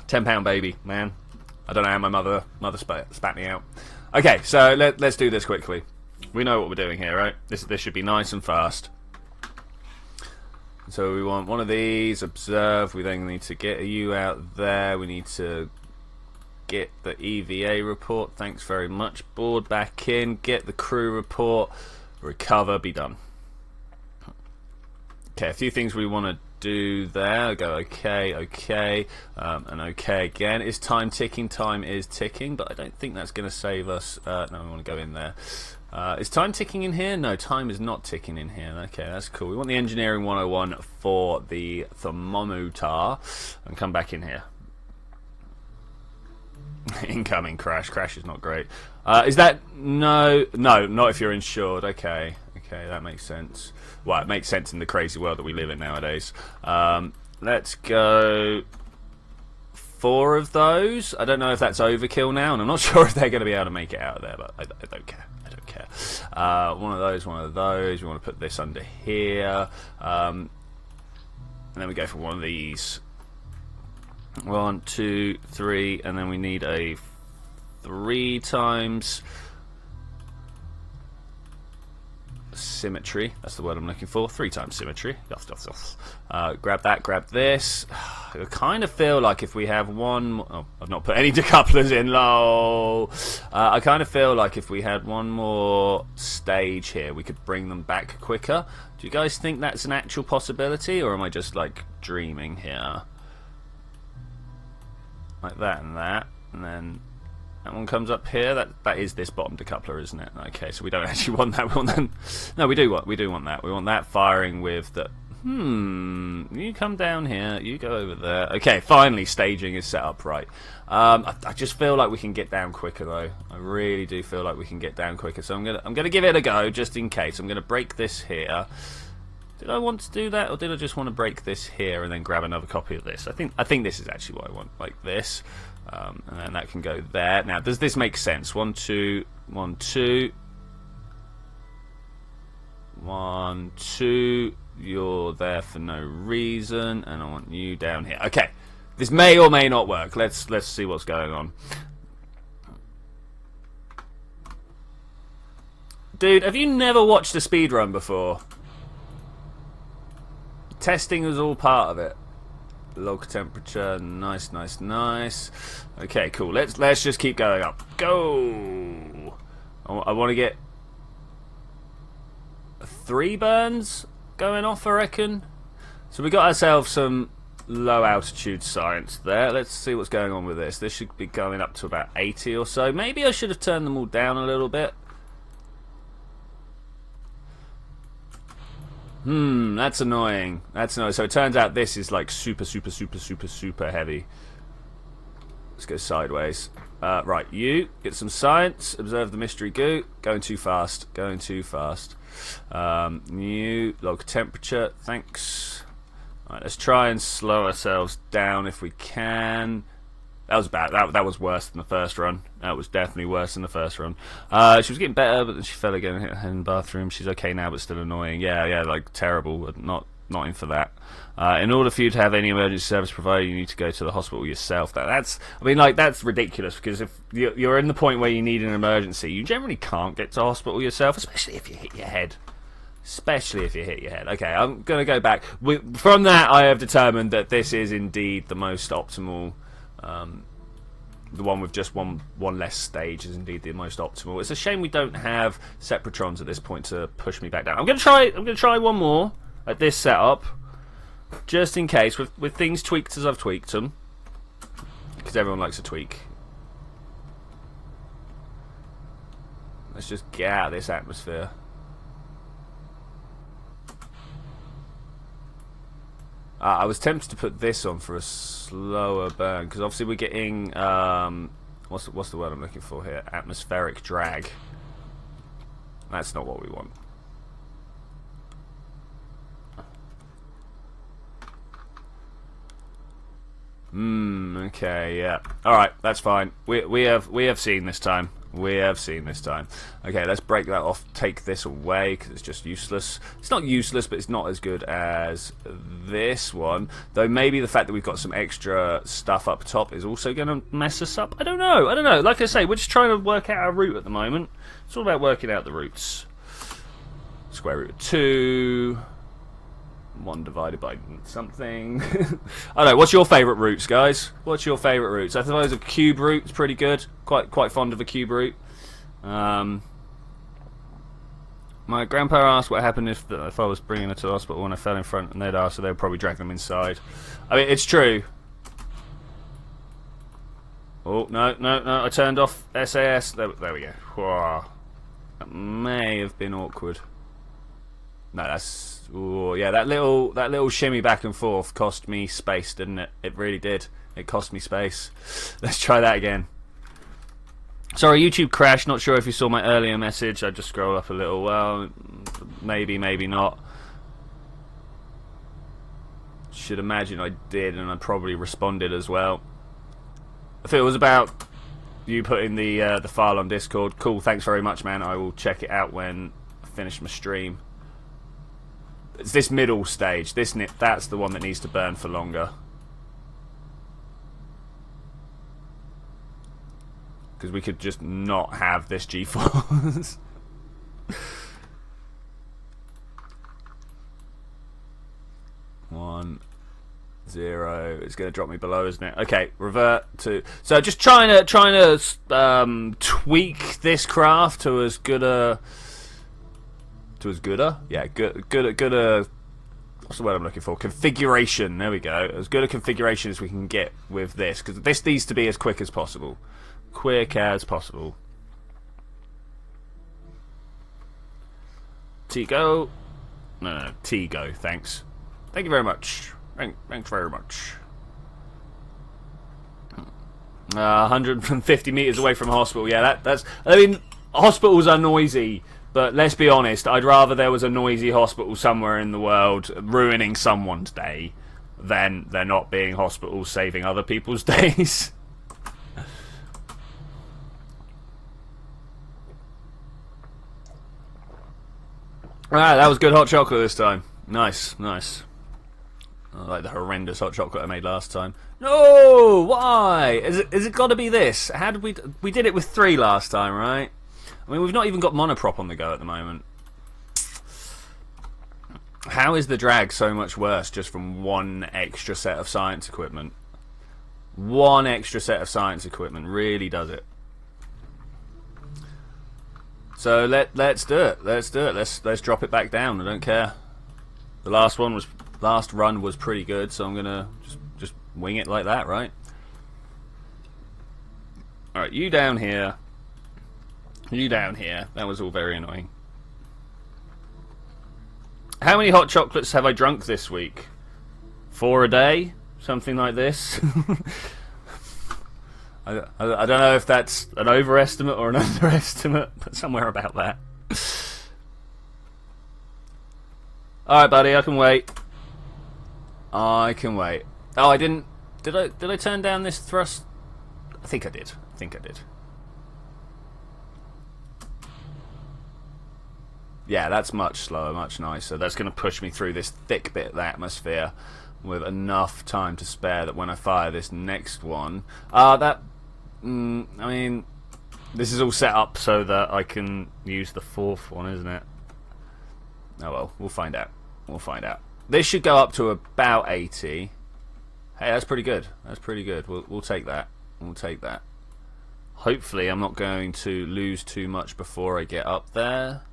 £10 baby, man. I don't know how my mother spat me out. Okay, so let's do this quickly. We know what we're doing here, right? This should be nice and fast. So we want one of these, observe. We then need to get you out there. We need to get the EVA report. Thanks very much. Board back in. Get the crew report. Recover. Be done. Okay, a few things we want to do there. Go okay, and okay again. Is time ticking? Time is ticking, but I don't think that's going to save us. No, we want to go in there. Is time ticking in here? No, time is not ticking in here. Okay, that's cool. We want the engineering 101 for the thermometer, and come back in here. Incoming crash. Crash is not great. Is that no, not if you're insured. Okay, that makes sense. Well, it makes sense in the crazy world that we live in nowadays. Let's go 4 of those. I don't know if that's overkill now, and I'm not sure if they're going to be able to make it out of there, but I don't care. One of those. We want to put this under here. And then we go for one of these. 1, 2, 3, and then we need a 3 times symmetry. That's the word I'm looking for. 3 times symmetry. Grab that, grab this. I kind of feel like if we have one more... Oh, I've not put any decouplers in, lol. I kind of feel like if we had one more stage here, we could bring them back quicker. Do you guys think that's an actual possibility, or am I just, like, dreaming here? Like that, and then... That one comes up here. That is this bottom decoupler, isn't it? Okay, so we don't actually want that. We want that. No, we do want that. We want that firing with the. You come down here. You go over there. Okay, finally, staging is set up right. I just feel like we can get down quicker, though. I really do feel like we can get down quicker. So I'm gonna give it a go just in case. I'm gonna break this here. Did I want to do that, or did I just want to break this here and then grab another copy of this? I think this is actually what I want, like this. And then that can go there. Now, does this make sense? 1, 2, 1, 2. 1, 2. You're there for no reason, and I want you down here. Okay, this may or may not work. Let's see what's going on. Dude, have you never watched a speedrun before? Testing was all part of it. Log temperature, nice, nice, nice. Okay, cool. Let's just keep going up. Go. I want to get 3 burns going off, I reckon. So we got ourselves some low altitude science there. Let's see what's going on with this. This should be going up to about 80 or so. Maybe I should have turned them all down a little bit. That's annoying. That's annoying. So it turns out this is like super heavy. Let's go sideways. Right, you get some science. Observe the mystery goo. Going too fast. Going too fast. New log temperature. Thanks. Right, let's try and slow ourselves down if we can. That was bad. That was worse than the first run. That was definitely worse than the first run. She was getting better, but then she fell again and hit her head in the bathroom. She's okay now, but still annoying. Yeah, like terrible. Not in for that. In order for you to have any emergency service provider, you need to go to the hospital yourself. That's ridiculous, because if you're in the point where you need an emergency, you generally can't get to hospital yourself, especially if you hit your head. Okay, I'm going to go back. From that, I have determined that this is indeed the most optimal. The one with just one less stage is indeed the most optimal. It's a shame we don't have Sepratrons at this point to push me back down. I'm going to try one more at this setup, just in case, with things tweaked as I've tweaked them, because everyone likes a tweak. Let's just get out of this atmosphere. I was tempted to put this on for a slower burn, because obviously we're getting what's the word I'm looking for here? Atmospheric drag. That's not what we want. Okay, yeah. Alright, that's fine. We have seen this time. We have seen this time. Okay, let's break that off. Take this away, because it's just useless. It's not useless, but it's not as good as this one. Though maybe the fact that we've got some extra stuff up top is also going to mess us up. I don't know. Like I say, we're just trying to work out our route at the moment. It's all about working out the routes. Square root of 2. 1 divided by something. I don't know. What's your favourite routes, guys? What's your favourite routes? I suppose a cube route is pretty good. Quite fond of a cube route. My grandpa asked what happened if I was bringing her to the hospital when I fell in front, and they'd asked, so they would probably drag them inside. I mean, it's true. Oh, no, I turned off SAS. There we go. Whoa. That may have been awkward. No, that's... Ooh, yeah, that little shimmy back and forth cost me space, didn't it? It really did. It cost me space. Let's try that again. Sorry, YouTube crashed. Not sure if you saw my earlier message. I just scrolled up a little. Well, maybe not. Should imagine I did, and I probably responded as well. If it was about you putting the file on Discord, cool. Thanks very much, man. I will check it out when I finish my stream. It's this middle stage. That's the one that needs to burn for longer. Because we could just not have this G-force. 1, 0. It's going to drop me below, isn't it? Okay, revert to. So just trying to tweak this craft to as good a. Yeah, good. What's the word I'm looking for? Configuration. There we go. As good a configuration as we can get with this, because this needs to be as quick as possible. Quick as possible. T-go. No, T-go. Thanks. Thank you very much. Thanks very much. 150 meters away from a hospital. Yeah, that's. I mean, hospitals are noisy. But let's be honest, I'd rather there was a noisy hospital somewhere in the world ruining someone's day than there not being hospitals saving other people's days. Ah, that was good hot chocolate this time. Nice. I like the horrendous hot chocolate I made last time. No! Why? Is it got to be this? How did we did it with 3 last time, right? I mean, we've not even got monoprop on the go at the moment. How is the drag so much worse just from one extra set of science equipment? One extra set of science equipment really does it. So let's do it. Let's do it. Let's drop it back down. I don't care. The last run was pretty good, so I'm gonna just wing it like that, right? All right, you down here. You down here. That was all very annoying. How many hot chocolates have I drunk this week? 4 a day? Something like this? I don't know if that's an overestimate or an underestimate, but somewhere about that. Alright, buddy, I can wait. I can wait. Oh, I didn't... Did I turn down this thrust? I think I did. I think I did. Yeah, that's much slower, much nicer. That's going to push me through this thick bit of the atmosphere with enough time to spare that when I fire this next one... I mean, this is all set up so that I can use the fourth one, isn't it? Oh well, we'll find out. We'll find out. This should go up to about 80. Hey, that's pretty good. That's pretty good. We'll take that. We'll take that. Hopefully I'm not going to lose too much before I get up there.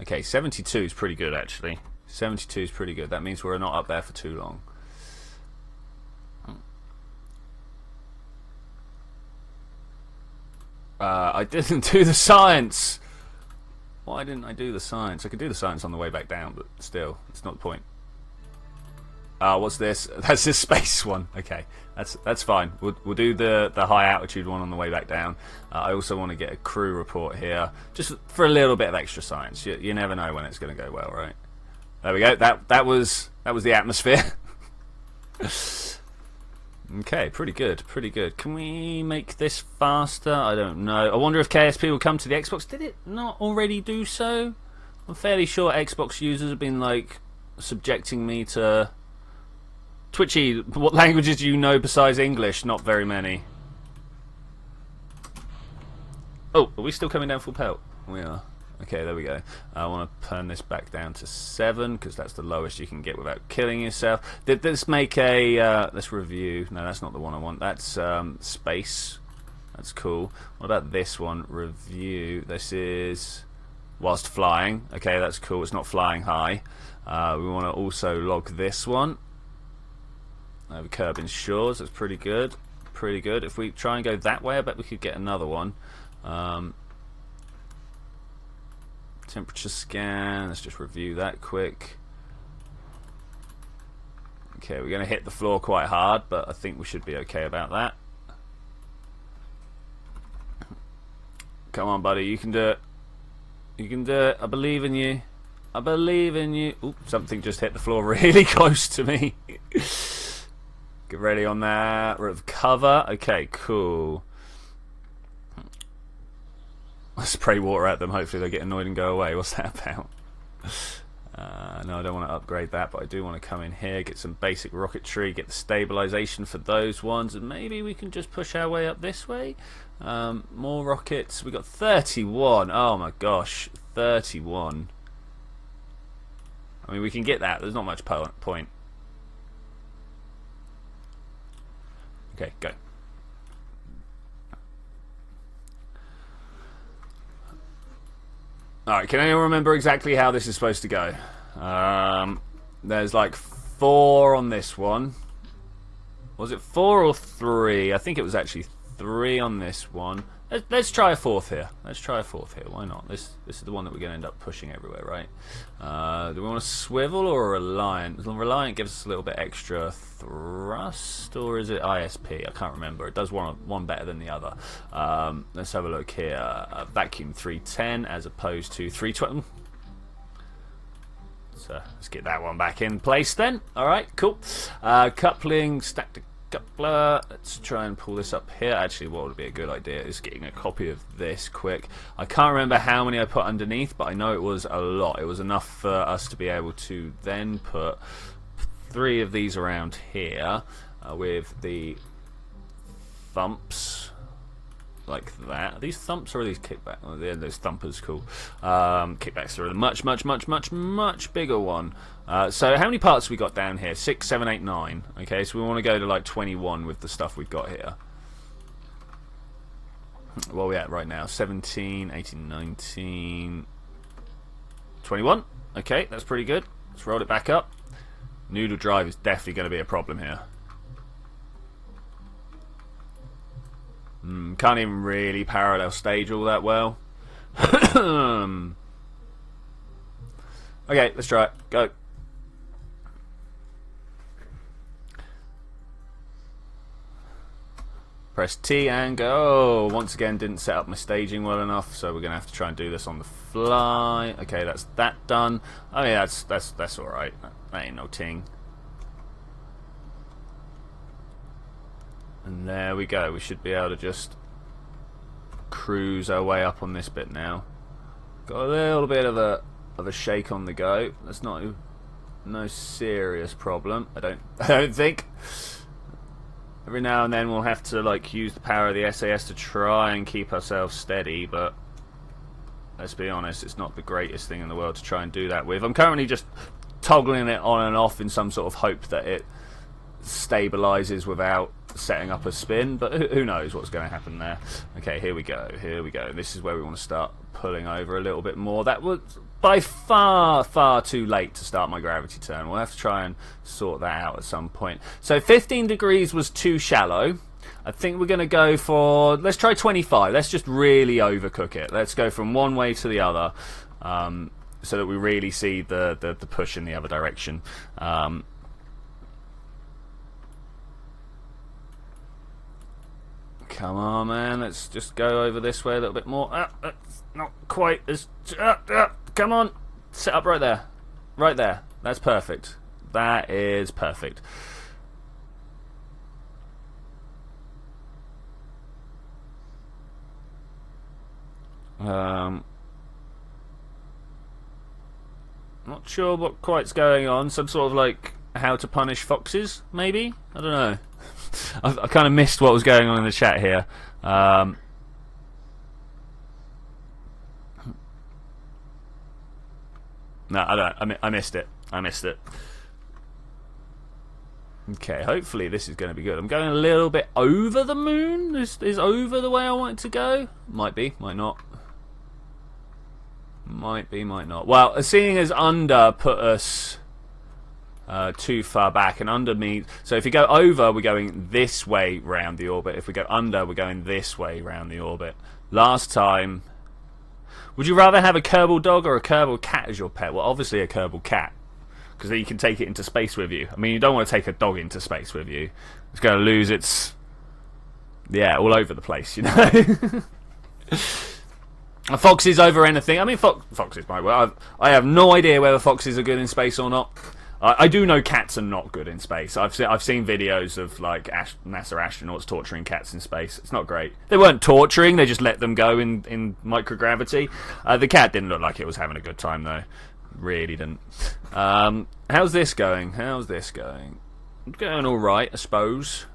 Okay, 72 is pretty good, actually. 72 is pretty good. That means we're not up there for too long. I didn't do the science. Why didn't I do the science? I could do the science on the way back down, but still, it's not the point. What's this? That's this space one. Okay, that's fine. We'll do the high altitude one on the way back down. I also want to get a crew report here, just for a little bit of extra science. You never know when it's going to go well, right? There we go. That was the atmosphere. Okay, pretty good, pretty good. Can we make this faster? I don't know. I wonder if KSP will come to the Xbox. Did it not already do so? I'm fairly sure Xbox users have been like subjecting me to... Twitchy, what languages do you know besides English? Not very many. Oh, are we still coming down full pelt? We are. Okay, there we go. I want to turn this back down to 7 because that's the lowest you can get without killing yourself. Did this make a... let's review. No, that's not the one I want. That's space. That's cool. What about this one? Review. This is whilst flying. Okay, that's cool. It's not flying high. We want to also log this one. Over Kerbal Shores. That's pretty good. Pretty good. If we try and go that way, I bet we could get another one. Temperature scan. Let's just review that quick. Okay, we're going to hit the floor quite hard, but I think we should be okay about that. Come on, buddy. You can do it. You can do it. I believe in you. I believe in you. Ooh, something just hit the floor really close to me. Get ready on that. Recover. Okay, cool. I spray water at them. Hopefully they'll get annoyed and go away. What's that about? No, I don't want to upgrade that, but I do want to come in here, get some basic rocketry, get the stabilization for those ones, and maybe we can just push our way up this way. More rockets. We got 31. Oh my gosh, 31. I mean, we can get that. There's not much point. Okay, go. Alright, can anyone remember exactly how this is supposed to go? There's like 4 on this one. Was it 4 or 3? I think it was actually 3 on this one. Let's try a 4th here. Let's try a 4th here. Why not? This is the one that we're going to end up pushing everywhere, right? Do we want a swivel or a Reliant? Reliant gives us a little bit extra thrust, or is it ISP? I can't remember. It does one better than the other. Let's have a look here. Vacuum 310 as opposed to 320. So let's get that one back in place then. Alright, cool. Coupling, stacked coupler. Let's try and pull this up here. Actually, what would be a good idea is getting a copy of this quick. I can't remember how many I put underneath, but I know it was a lot. It was enough for us to be able to then put 3 of these around here with the thumps. like that. Are these thumps or are these kickbacks? Oh, yeah, those thumpers, cool. Kickbacks are a much bigger one. So how many parts have we got down here? 6, 7, 8, 9. Okay, so we want to go to like 21 with the stuff we've got here. What are we at right now? 17, 18, 19, 21. Okay, that's pretty good. Let's roll it back up. Noodle drive is definitely going to be a problem here. Can't even really parallel stage all that well. Okay, let's try it. Go. Press T and go. Once again, didn't set up my staging well enough, so we're gonna have to try and do this on the fly. Okay, that's that done. I mean, that's all right. That ain't no ting. And there we go. We should be able to just cruise our way up on this bit now. Got a little bit of a shake on the go. That's not no serious problem. I don't think. Every now and then we'll have to like use the power of the SAS to try and keep ourselves steady, but let's be honest, it's not the greatest thing in the world to try and do that with. I'm currently just toggling it on and off in some sort of hope that it stabilizes without setting up a spin, but who knows what's going to happen there. Okay, here we go. This is where we want to start pulling over a little bit more. That was by far too late to start my gravity turn. We'll have to try and sort that out at some point. So 15 degrees was too shallow. I think we're going to go for, let's try 25. Let's just really overcook it. Let's go from one way to the other, so that we really see the push in the other direction. Come on, man. Let's just go over this way a little bit more. Not quite as... come on. Set up right there. Right there. That's perfect. That is perfect. Not sure what quite's going on. Some sort of like how to punish foxes, maybe? I don't know. I kind of missed what was going on in the chat here. No, I don't. I missed it. Okay, hopefully this is going to be good. I'm going a little bit over the moon. Is over the way I want it to go? Might be, might not. Might be, might not. Well, seeing as under put us too far back, and under means, so if you go over, we're going this way round the orbit. If we go under, we're going this way round the orbit. Last time, would you rather have a Kerbal dog or a Kerbal cat as your pet? Well, obviously a Kerbal cat, because then you can take it into space with you. I mean, you don't want to take a dog into space with you. It's going to lose its... yeah, all over the place, you know? Foxes over anything. I mean, foxes might work. I have no idea whether foxes are good in space or not. I do know cats are not good in space. I've seen videos of like NASA astronauts torturing cats in space. It's not great. They weren't torturing. They just let them go in microgravity. The cat didn't look like it was having a good time though. Really didn't. How's this going? Going all right, I suppose.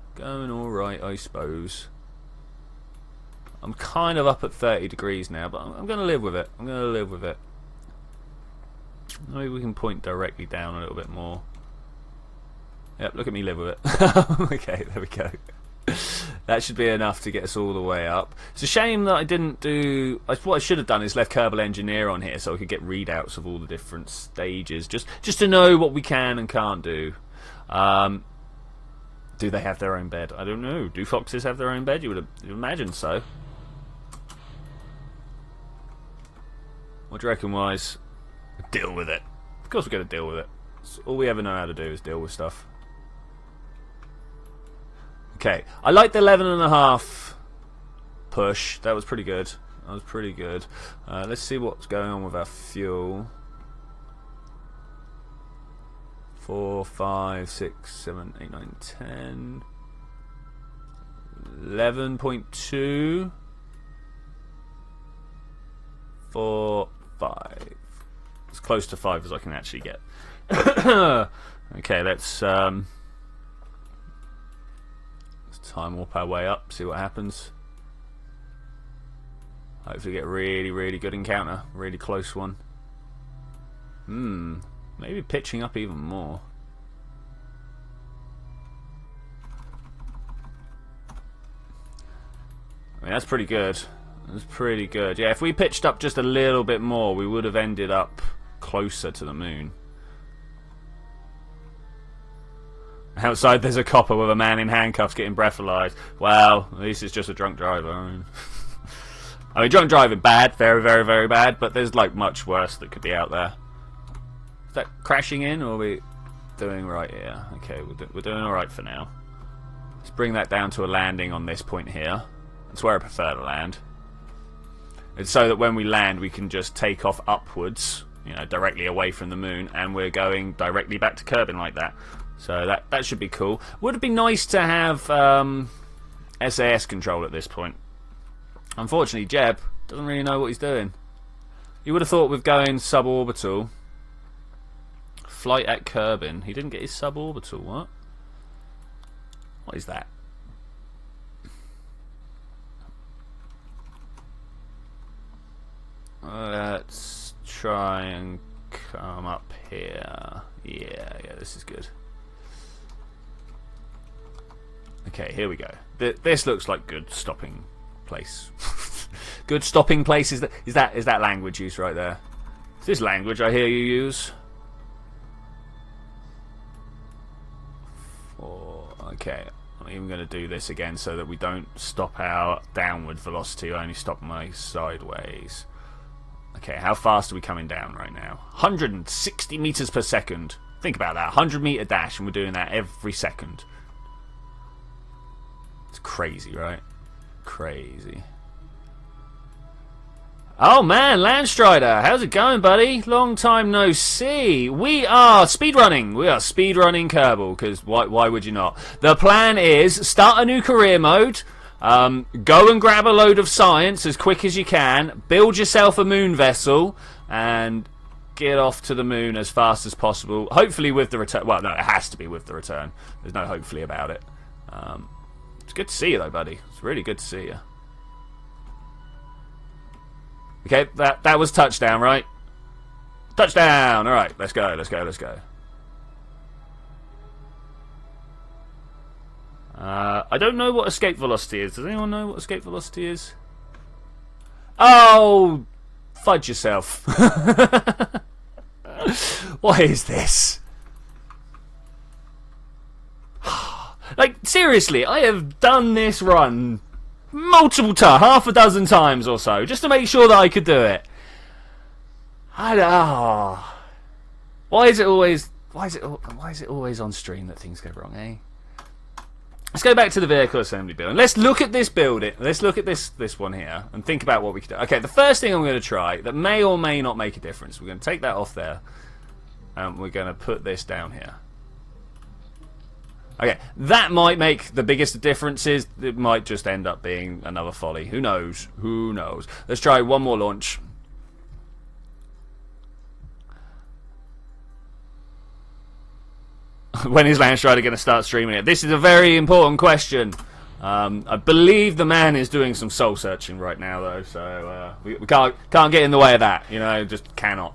I'm kind of up at 30 degrees now, but I'm going to live with it. Maybe we can point directly down a little bit more. Yep, look at me live with it. Okay, there we go. That should be enough to get us all the way up. It's a shame that I didn't do... what I should have done is left Kerbal Engineer on here so I could get readouts of all the different stages. Just to know what we can and can't do. Do they have their own bed? I don't know. Do foxes have their own bed? You would imagine so. What do you reckon, Wise? Deal with it. Of course we're going to deal with it. It's all we ever know how to do is deal with stuff. Okay, I like the 11.5 push. That was pretty good. Let's see what's going on with our fuel. 4, 5, 6, 7, 8, 9, 10. 11.2. 4, 5. As close to 5 as I can actually get. Okay, let's time warp our way up, see what happens. Hopefully get a really, really good encounter. Really close one. Maybe pitching up even more. I mean, that's pretty good. That's pretty good. Yeah, if we pitched up just a little bit more, we would have ended up closer to the moon. Outside there's a copper with a man in handcuffs getting breathalyzed. Well, at least it's just a drunk driver. I mean, drunk driving, bad. Very, very, very bad. But there's, like, much worse that could be out there. Is that crashing in, or are we doing right here? Okay, we're doing alright for now. Let's bring that down to a landing on this point here. That's where I prefer to land. It's so that when we land, we can just take off upwards, you know, directly away from the moon, and we're going directly back to Kerbin like that. So that should be cool. Would it be nice to have SAS control at this point? Unfortunately, Jeb doesn't really know what he's doing. You would have thought with going suborbital, flight at Kerbin, he didn't get his suborbital. What? What is that? Let's try and come up here. Yeah, this is good. Okay, here we go. This looks like good stopping place. Good stopping place. Is that language use right there? Is this language I hear you use? Okay, I'm even going to do this again so that we don't stop our downward velocity. I only stop my sideways. Okay, how fast are we coming down right now? 160 meters per second. Think about that. 100-meter dash, and we're doing that every second. It's crazy, right? Crazy. Oh man, Landstrider, how's it going, buddy? Long time no see. We are speedrunning. We are speedrunning Kerbal, because why would you not? The plan is start a new career mode. Go and grab a load of science as quick as you can. Build yourself a moon vessel and get off to the moon as fast as possible. Hopefully with the return. Well, no, it has to be with the return. There's no hopefully about it. It's good to see you, though, buddy. It's really good to see you. Okay, that was touchdown, right? Touchdown! All right, let's go. Let's go. Let's go. I don't know what escape velocity is. Does anyone know what escape velocity is? Oh, fudge yourself. What is this? Like, seriously, I have done this run multiple times, half a dozen times or so, just to make sure that I could do it. Why is it always on stream that things go wrong, eh? Let's go back to the vehicle assembly building. Let's look at this building. Let's look at this one here and think about what we could do. Okay, the first thing I'm going to try that may or may not make a difference. We're going to take that off there, and we're going to put this down here. Okay, that might make the biggest of differences. It might just end up being another folly. Who knows? Who knows? Let's try one more launch. When is Landstrider going to start streaming it? This is a very important question. I believe the man is doing some soul searching right now, though, so we can't get in the way of that. You know, just cannot.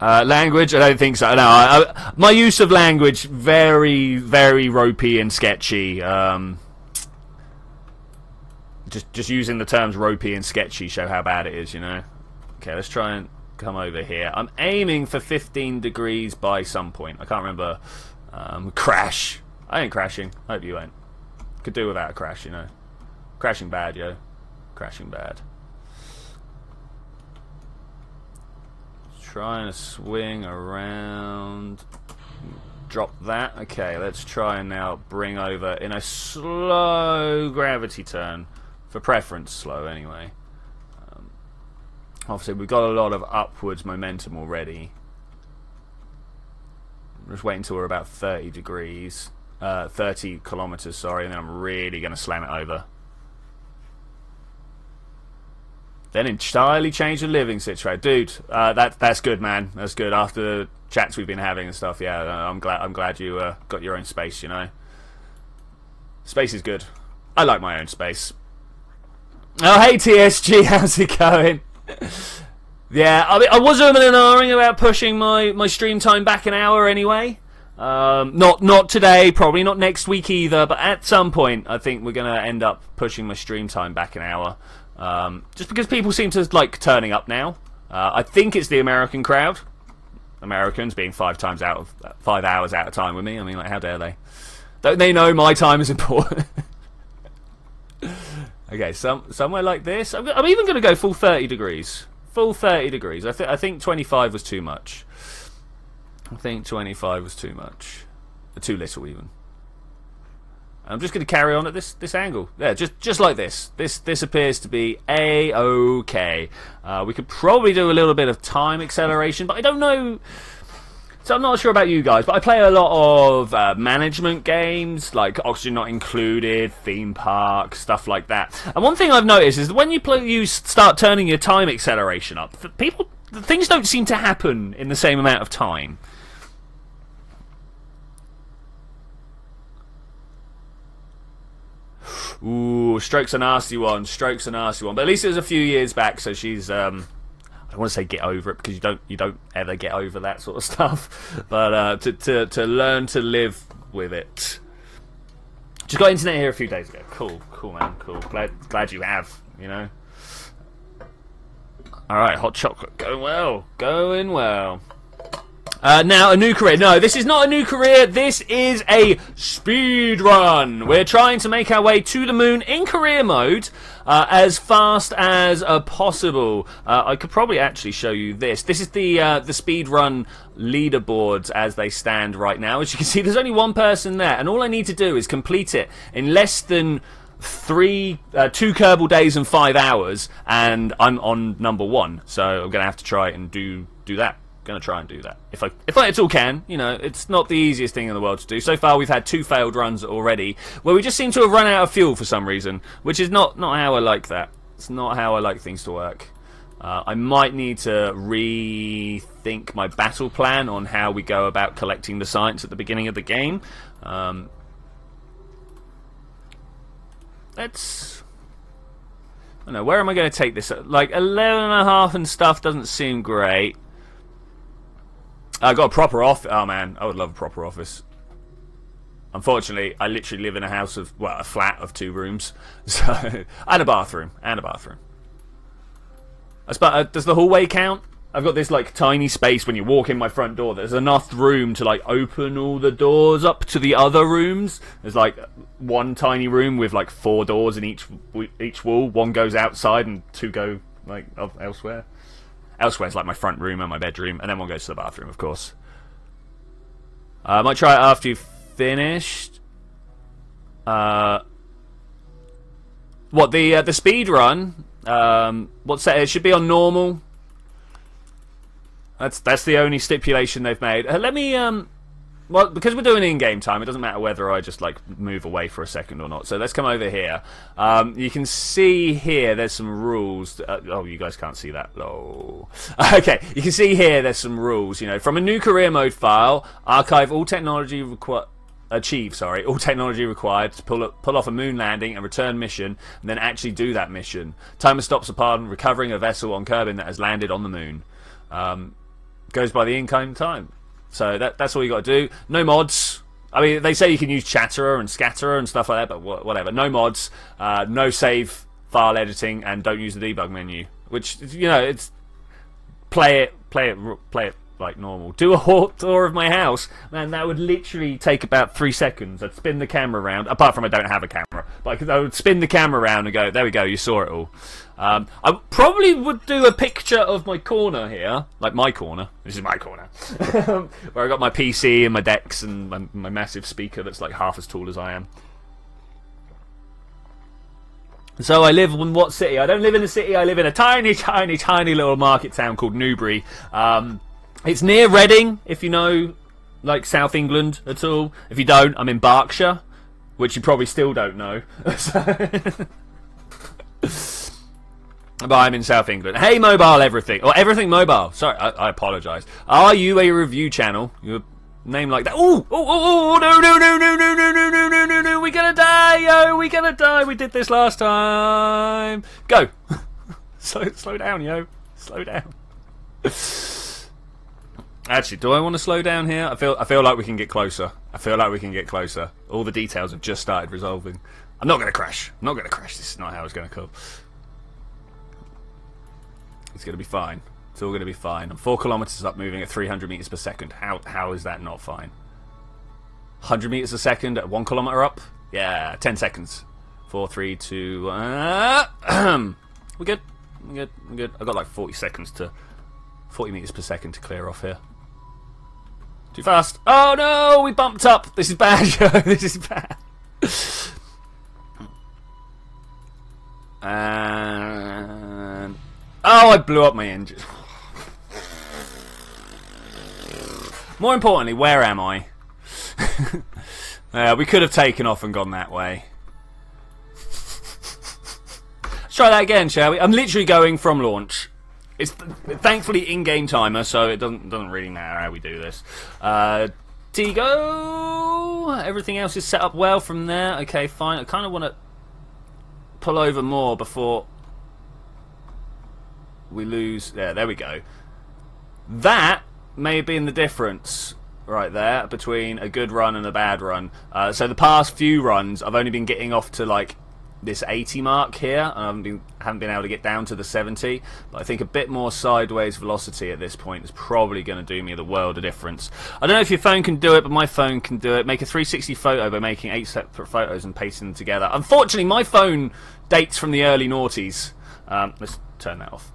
Language? I don't think so. No, my use of language very, very ropey and sketchy. Just using the terms ropey and sketchy show how bad it is. You know. Okay, let's try and come over here. I'm aiming for 15 degrees by some point. I can't remember. Crash. I ain't crashing. I hope you ain't. Could do without a crash, you know. Crashing bad, yo. Crashing bad. Trying to swing around. Drop that. Okay, let's try and now bring over in a slow gravity turn. For preference, slow anyway. Obviously, we've got a lot of upwards momentum already. I'm just waiting until we're about 30 degrees. 30 kilometers, sorry, and then I'm really going to slam it over. Then entirely change the living situation. Dude, that's good, man. That's good. After the chats we've been having and stuff, yeah, I'm glad you got your own space, you know. Space is good. I like my own space. Oh, hey TSG, how's it going? Yeah, I mean, I was umming and ahhing about pushing my stream time back an hour anyway. Not today, probably not next week either, but at some point I think we're going to end up pushing my stream time back an hour. Just because people seem to like turning up now. I think it's the American crowd. Americans being 5 hours out of time with me. I mean, like, how dare they? Don't they know my time is important? Okay, somewhere like this. I'm even going to go full 30 degrees. Full 30 degrees. I think 25 was too much. I think 25 was too much. Too little, even. I'm just going to carry on at this angle. Yeah, just like this. This appears to be A-okay. We could probably do a little bit of time acceleration, but I don't know. So I'm not sure about you guys, but I play a lot of management games, like Oxygen Not Included, Theme Park, stuff like that. And one thing I've noticed is that when you start turning your time acceleration up, things don't seem to happen in the same amount of time. Ooh, Stroke's a nasty one. Stroke's a nasty one. But at least it was a few years back, so she's I don't want to say get over it, because you don't ever get over that sort of stuff. But to learn to live with it. Just got internet here a few days ago. Cool man, cool. Glad you have, you know. Alright, hot chocolate. Going well. Now, a new career. No, this is not a new career. This is a speed run. We're trying to make our way to the moon in career mode as fast as possible. I could probably actually show you this. This is the speed run leaderboards as they stand right now. As you can see, there's only one person there, and all I need to do is complete it in less than 2 Kerbal days and 5 hours, and I'm on number 1. So I'm gonna have to try and do that. Gonna try and do that if I at all can. You know, it's not the easiest thing in the world to do. So far we've had 2 failed runs already where we just seem to have run out of fuel for some reason, which is not how I like that. It's not how I like things to work. I might need to rethink my battle plan on how we go about collecting the science at the beginning of the game. Let's, I don't know, where am I going to take this? Like 11.5 and stuff doesn't seem great. I got a proper office. Oh man, I would love a proper office. Unfortunately, I literally live in a house of, well, a flat of 2 rooms, so and a bathroom. Does the hallway count? I've got this like tiny space when you walk in my front door. There's enough room to like open all the doors up to the other rooms. There's like one tiny room with like 4 doors in each wall. 1 goes outside and 2 go like elsewhere. Elsewhere's like my front room and my bedroom, and then 1 goes to the bathroom, of course. I might try it after you've finished. What, the speed run? What's that? It should be on normal. That's the only stipulation they've made. Let me well, because we're doing in-game time, it doesn't matter whether I just like move away for a second or not. So let's come over here. You can see here there's some rules. Oh, you guys can't see that. Oh. Okay, you can see here there's some rules. You know, from a new career mode file, archive all technology required. All technology required to pull off a moon landing and return mission, and then actually do that mission. Timer stops upon recovering a vessel on Kerbin that has landed on the moon. Goes by the in-game time. So that's all you got to do. No mods. I mean, they say you can use Chatterer and Scatterer and stuff like that, but whatever. No mods, no save file editing, and don't use the debug menu. Which, you know, it's play it like normal. Do a hot tour of my house. Man, that would literally take about 3 seconds. I'd spin the camera around, apart from I don't have a camera, but I would spin the camera around and go, there we go, you saw it all. I probably would do a picture of my corner here, like my corner. This is my corner, where I got my PC and my decks and my massive speaker that's like half as tall as I am. So I live in what city? I don't live in a city. I live in a tiny, tiny, tiny little market town called Newbury. It's near Reading, if you know, like South England at all. If you don't, I'm in Berkshire, which you probably still don't know. But I'm in South England. Hey, Mobile Everything. Or Everything Mobile. Sorry, I apologise. Are you a review channel? Name like that. Oh, no, no, no, no, no, no, no, no, no, no, no. We're gonna die, yo. We're gonna die. We did this last time. Go. Slow down, yo. Slow down. Actually, do I want to slow down here? I feel like we can get closer. All the details have just started resolving. I'm not gonna crash. This is not how it's gonna go. It's gonna be fine. It's all going to be fine. I'm 4 kilometers up, moving at 300 meters per second. How is that not fine? 100 meters a second at 1 kilometer up? Yeah, 10 seconds. 4, 3, 2... We're good. I've got like 40 seconds to... 40 meters per second to clear off here. Too fast. Oh no, we bumped up. This is bad, yo. This is bad. And... Oh, I blew up my engine. More importantly, where am I? We could have taken off and gone that way. Let's try that again, shall we? I'm literally going from launch. It's thankfully in-game timer, so it doesn't really matter how we do this. Tigo. Everything else is set up well from there. Okay, fine. I kind of want to pull over more before we lose. There we go. That may have been the difference right there between a good run and a bad run. So the past few runs, I've only been getting off to like this 80 mark here, and I haven't been able to get down to the 70. But I think a bit more sideways velocity at this point is probably going to do me the world of difference. I don't know if your phone can do it, but my phone can do it. Make a 360 photo by making 8 separate photos and pasting them together. Unfortunately, my phone dates from the early noughties. Let's turn that off.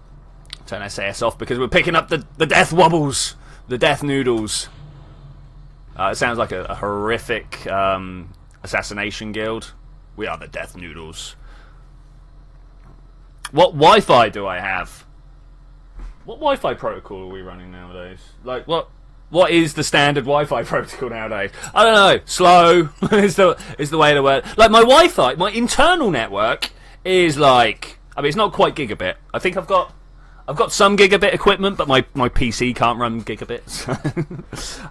Turn SAS off because we're picking up the death wobbles. The Death Noodles. It sounds like a horrific assassination guild. We are the Death Noodles. What Wi-Fi do I have? What Wi-Fi protocol are we running nowadays? Like, what is the standard Wi-Fi protocol nowadays? I don't know. Slow is the way to work. Like, my Wi-Fi, my internal network is like... I mean, it's not quite gigabit. I think I've got some gigabit equipment, but my PC can't run gigabits.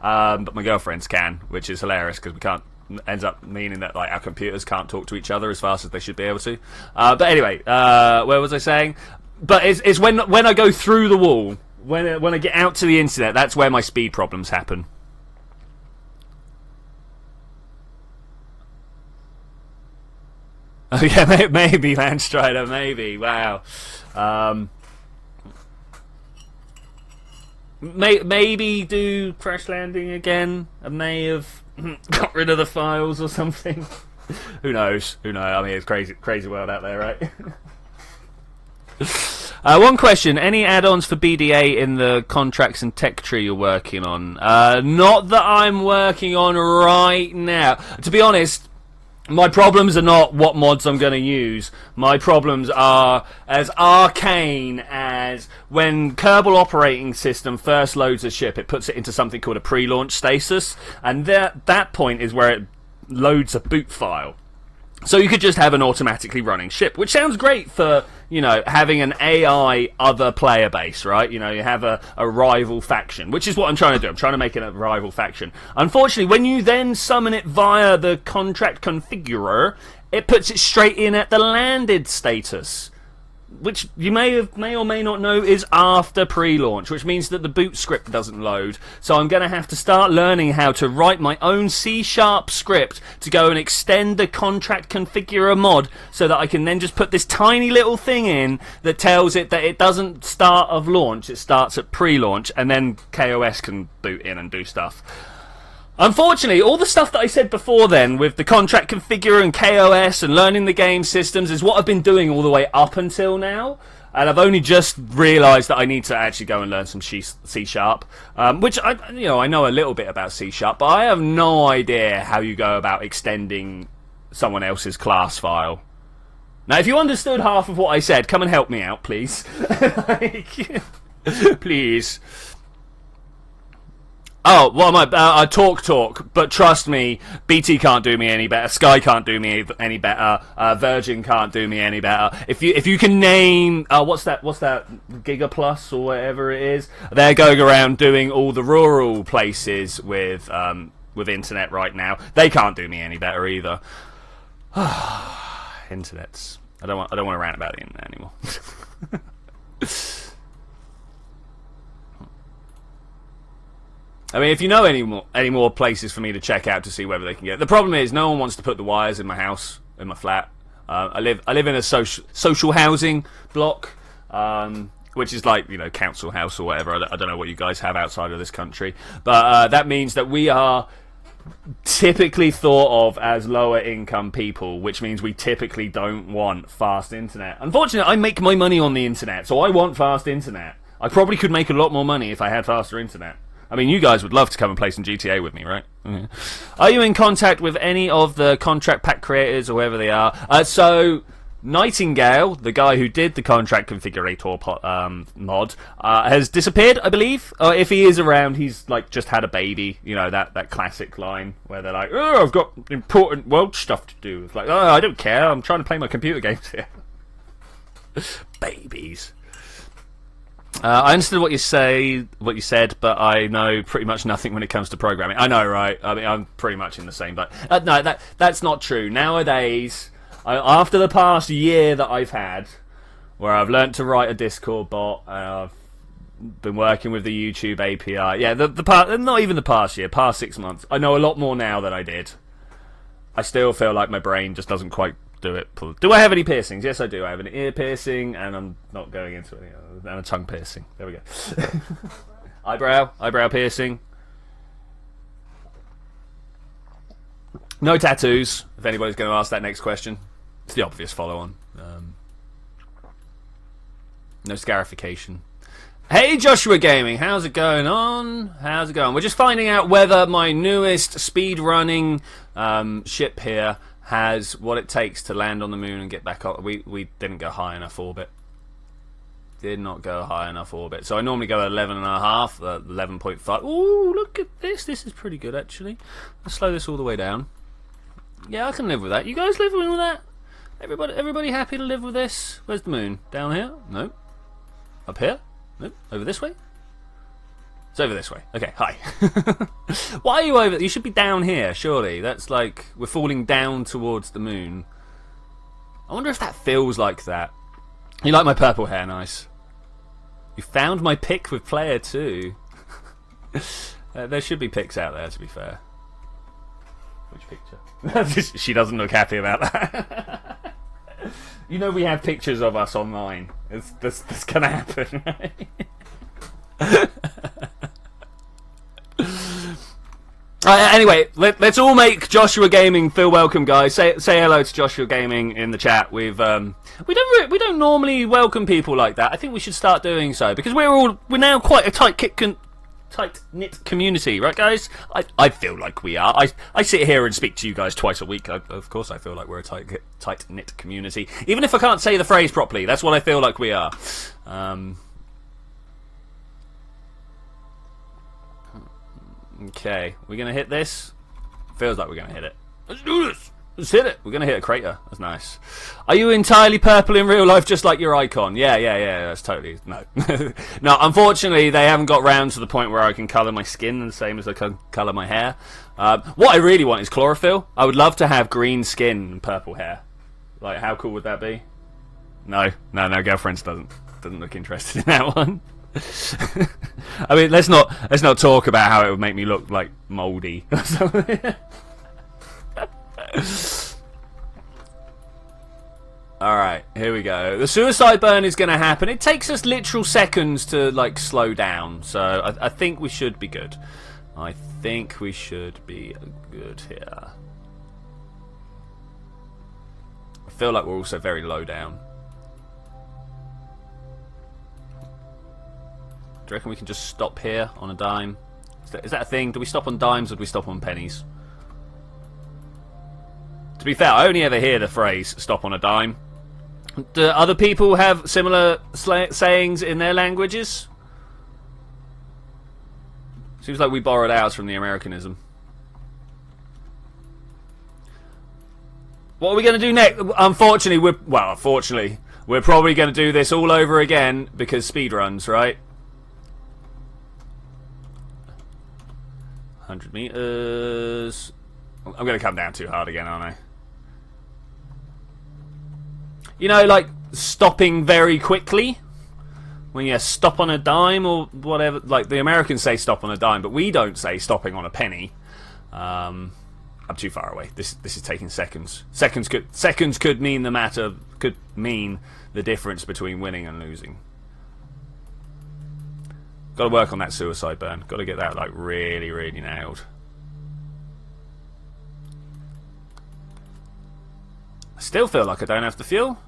But my girlfriend's can, which is hilarious because we can't. Ends up meaning that like our computers can't talk to each other as fast as they should be able to. But anyway, where was I saying? But it's when I go through the wall, when I get out to the internet, that's where my speed problems happen. Oh yeah, maybe Landstrider, maybe. Wow. Maybe do crash landing again. I may have got rid of the files or something. Who knows? I mean, it's crazy world out there, right? One question: any add-ons for BDA in the contracts and tech tree you're working on? Not that I'm working on right now. To be honest, my problems are not what mods I'm going to use. My problems are as arcane as when Kerbal Operating System first loads a ship, it puts it into something called a pre-launch status, and that point is where it loads a boot file. So you could just have an automatically running ship, which sounds great for, you know, having an AI other player base, right? You know, you have a rival faction, which is what I'm trying to do. I'm trying to make it a rival faction. Unfortunately, when you then summon it via the contract configurer, it puts it straight in at the landed status, which you may or may not know is after pre-launch, which means that the boot script doesn't load. So I'm going to have to start learning how to write my own C# script to go and extend the contract configurer mod so that I can then just put this tiny little thing in that tells it that it doesn't start of launch, it starts at pre-launch, and then KOS can boot in and do stuff. Unfortunately, all the stuff that I said before then, with the contract configurer and KOS and learning the game systems, is what I've been doing all the way up until now. And I've only just realised that I need to actually go and learn some C#, which I know a little bit about C#, but I have no idea how you go about extending someone else's class file. Now, if you understood half of what I said, come and help me out, please. Please. Oh, what am I? I talk, but trust me, BT can't do me any better. Sky can't do me any better. Virgin can't do me any better. If you can name what's that Giga Plus or whatever it is, they're going around doing all the rural places with internet right now. They can't do me any better either. Internets. I don't want to rant about the internet anymore. I mean, if you know any more places for me to check out to see whether they can get. The problem is, no one wants to put the wires in my house, in my flat. I live in a social housing block, which is like, you know, council house or whatever. I don't know what you guys have outside of this country, but that means that we are typically thought of as lower income people, which means we typically don't want fast internet. Unfortunately, I make my money on the internet, so I want fast internet. I probably could make a lot more money if I had faster internet. I mean, you guys would love to come and play some GTA with me, right? Yeah. Are you in contact with any of the contract pack creators or whoever they are? So, Nightingale, the guy who did the contract configurator mod, has disappeared, I believe. If he is around, he's like just had a baby. You know, that classic line where they're like, "Oh, I've got important world stuff to do." It's like, "Oh, I don't care. I'm trying to play my computer games here." Babies. I understood what you said, but I know pretty much nothing when it comes to programming. I know, right? I mean, I'm pretty much in the same boat. No, that's not true. Nowadays, after the past year that I've had, where I've learnt to write a Discord bot, and I've been working with the YouTube API. Yeah, not even the past year, past 6 months. I know a lot more now than I did. I still feel like my brain just doesn't quite do it. Do I have any piercings? Yes, I do. I have an ear piercing, and I'm not going into any other. And a tongue piercing. There we go. eyebrow piercing. No tattoos. If anybody's going to ask that next question, it's the obvious follow-on. No scarification. Hey, Joshua Gaming, how's it going on? How's it going? We're just finding out whether my newest speedrunning ship here has what it takes to land on the moon and get back up. We didn't go high enough orbit. Did not go high enough orbit. So I normally go at 11.5, 11.5. Ooh, look at this. This is pretty good, actually. Let's slow this all the way down. Yeah, I can live with that. You guys live with that? Everybody happy to live with this? Where's the moon? Down here? No. Up here? No. Over this way? It's over this way. Okay, hi. Why are you over? You should be down here, surely. That's like, we're falling down towards the moon. I wonder if that feels like that. You like my purple hair, nice. You found my pic with player 2. There should be pics out there, to be fair. Which picture? She doesn't look happy about that. You know we have pictures of us online. That's gonna happen, right? Anyway, let's all make Joshua Gaming feel welcome, guys. Say hello to Joshua Gaming in the chat. We don't normally welcome people like that. I think we should start doing so because we're now quite a tight-knit community, right, guys? I feel like we are. I sit here and speak to you guys twice a week. Of course, I feel like we're a tight-knit community, even if I can't say the phrase properly. That's what I feel like we are. Okay, we're gonna hit this. Feels like we're gonna hit it. Let's do this. Let's hit it. We're gonna hit a crater. That's nice. Are you entirely purple in real life, just like your icon? Yeah. That's totally no. No, unfortunately, they haven't got round to the point where I can colour my skin the same as I can colour my hair. What I really want is chlorophyll. I would love to have green skin and purple hair. Like, how cool would that be? No. Girlfriends doesn't look interested in that one. I mean, let's not talk about how it would make me look like mouldy or something. Alright, here we go. The suicide burn is going to happen. It takes us literal seconds to, like, slow down. So I think we should be good. I think we should be good here. I feel like we're also very low down. Do you reckon we can just stop here on a dime? Is that a thing? Do we stop on dimes or do we stop on pennies? To be fair, I only ever hear the phrase "stop on a dime." Do other people have similar sayings in their languages? Seems like we borrowed ours from the Americanism. What are we going to do next? Unfortunately, we're probably going to do this all over again because speedruns, right? 100 meters. I'm going to come down too hard again, aren't I? You know, like stopping very quickly. When you stop on a dime or whatever. Like the Americans say stop on a dime, but we don't say stopping on a penny. I'm too far away. This is taking seconds. Seconds could mean the difference between winning and losing. Got to work on that suicide burn. Got to get that like really, really nailed. I still feel like I don't have the fuel.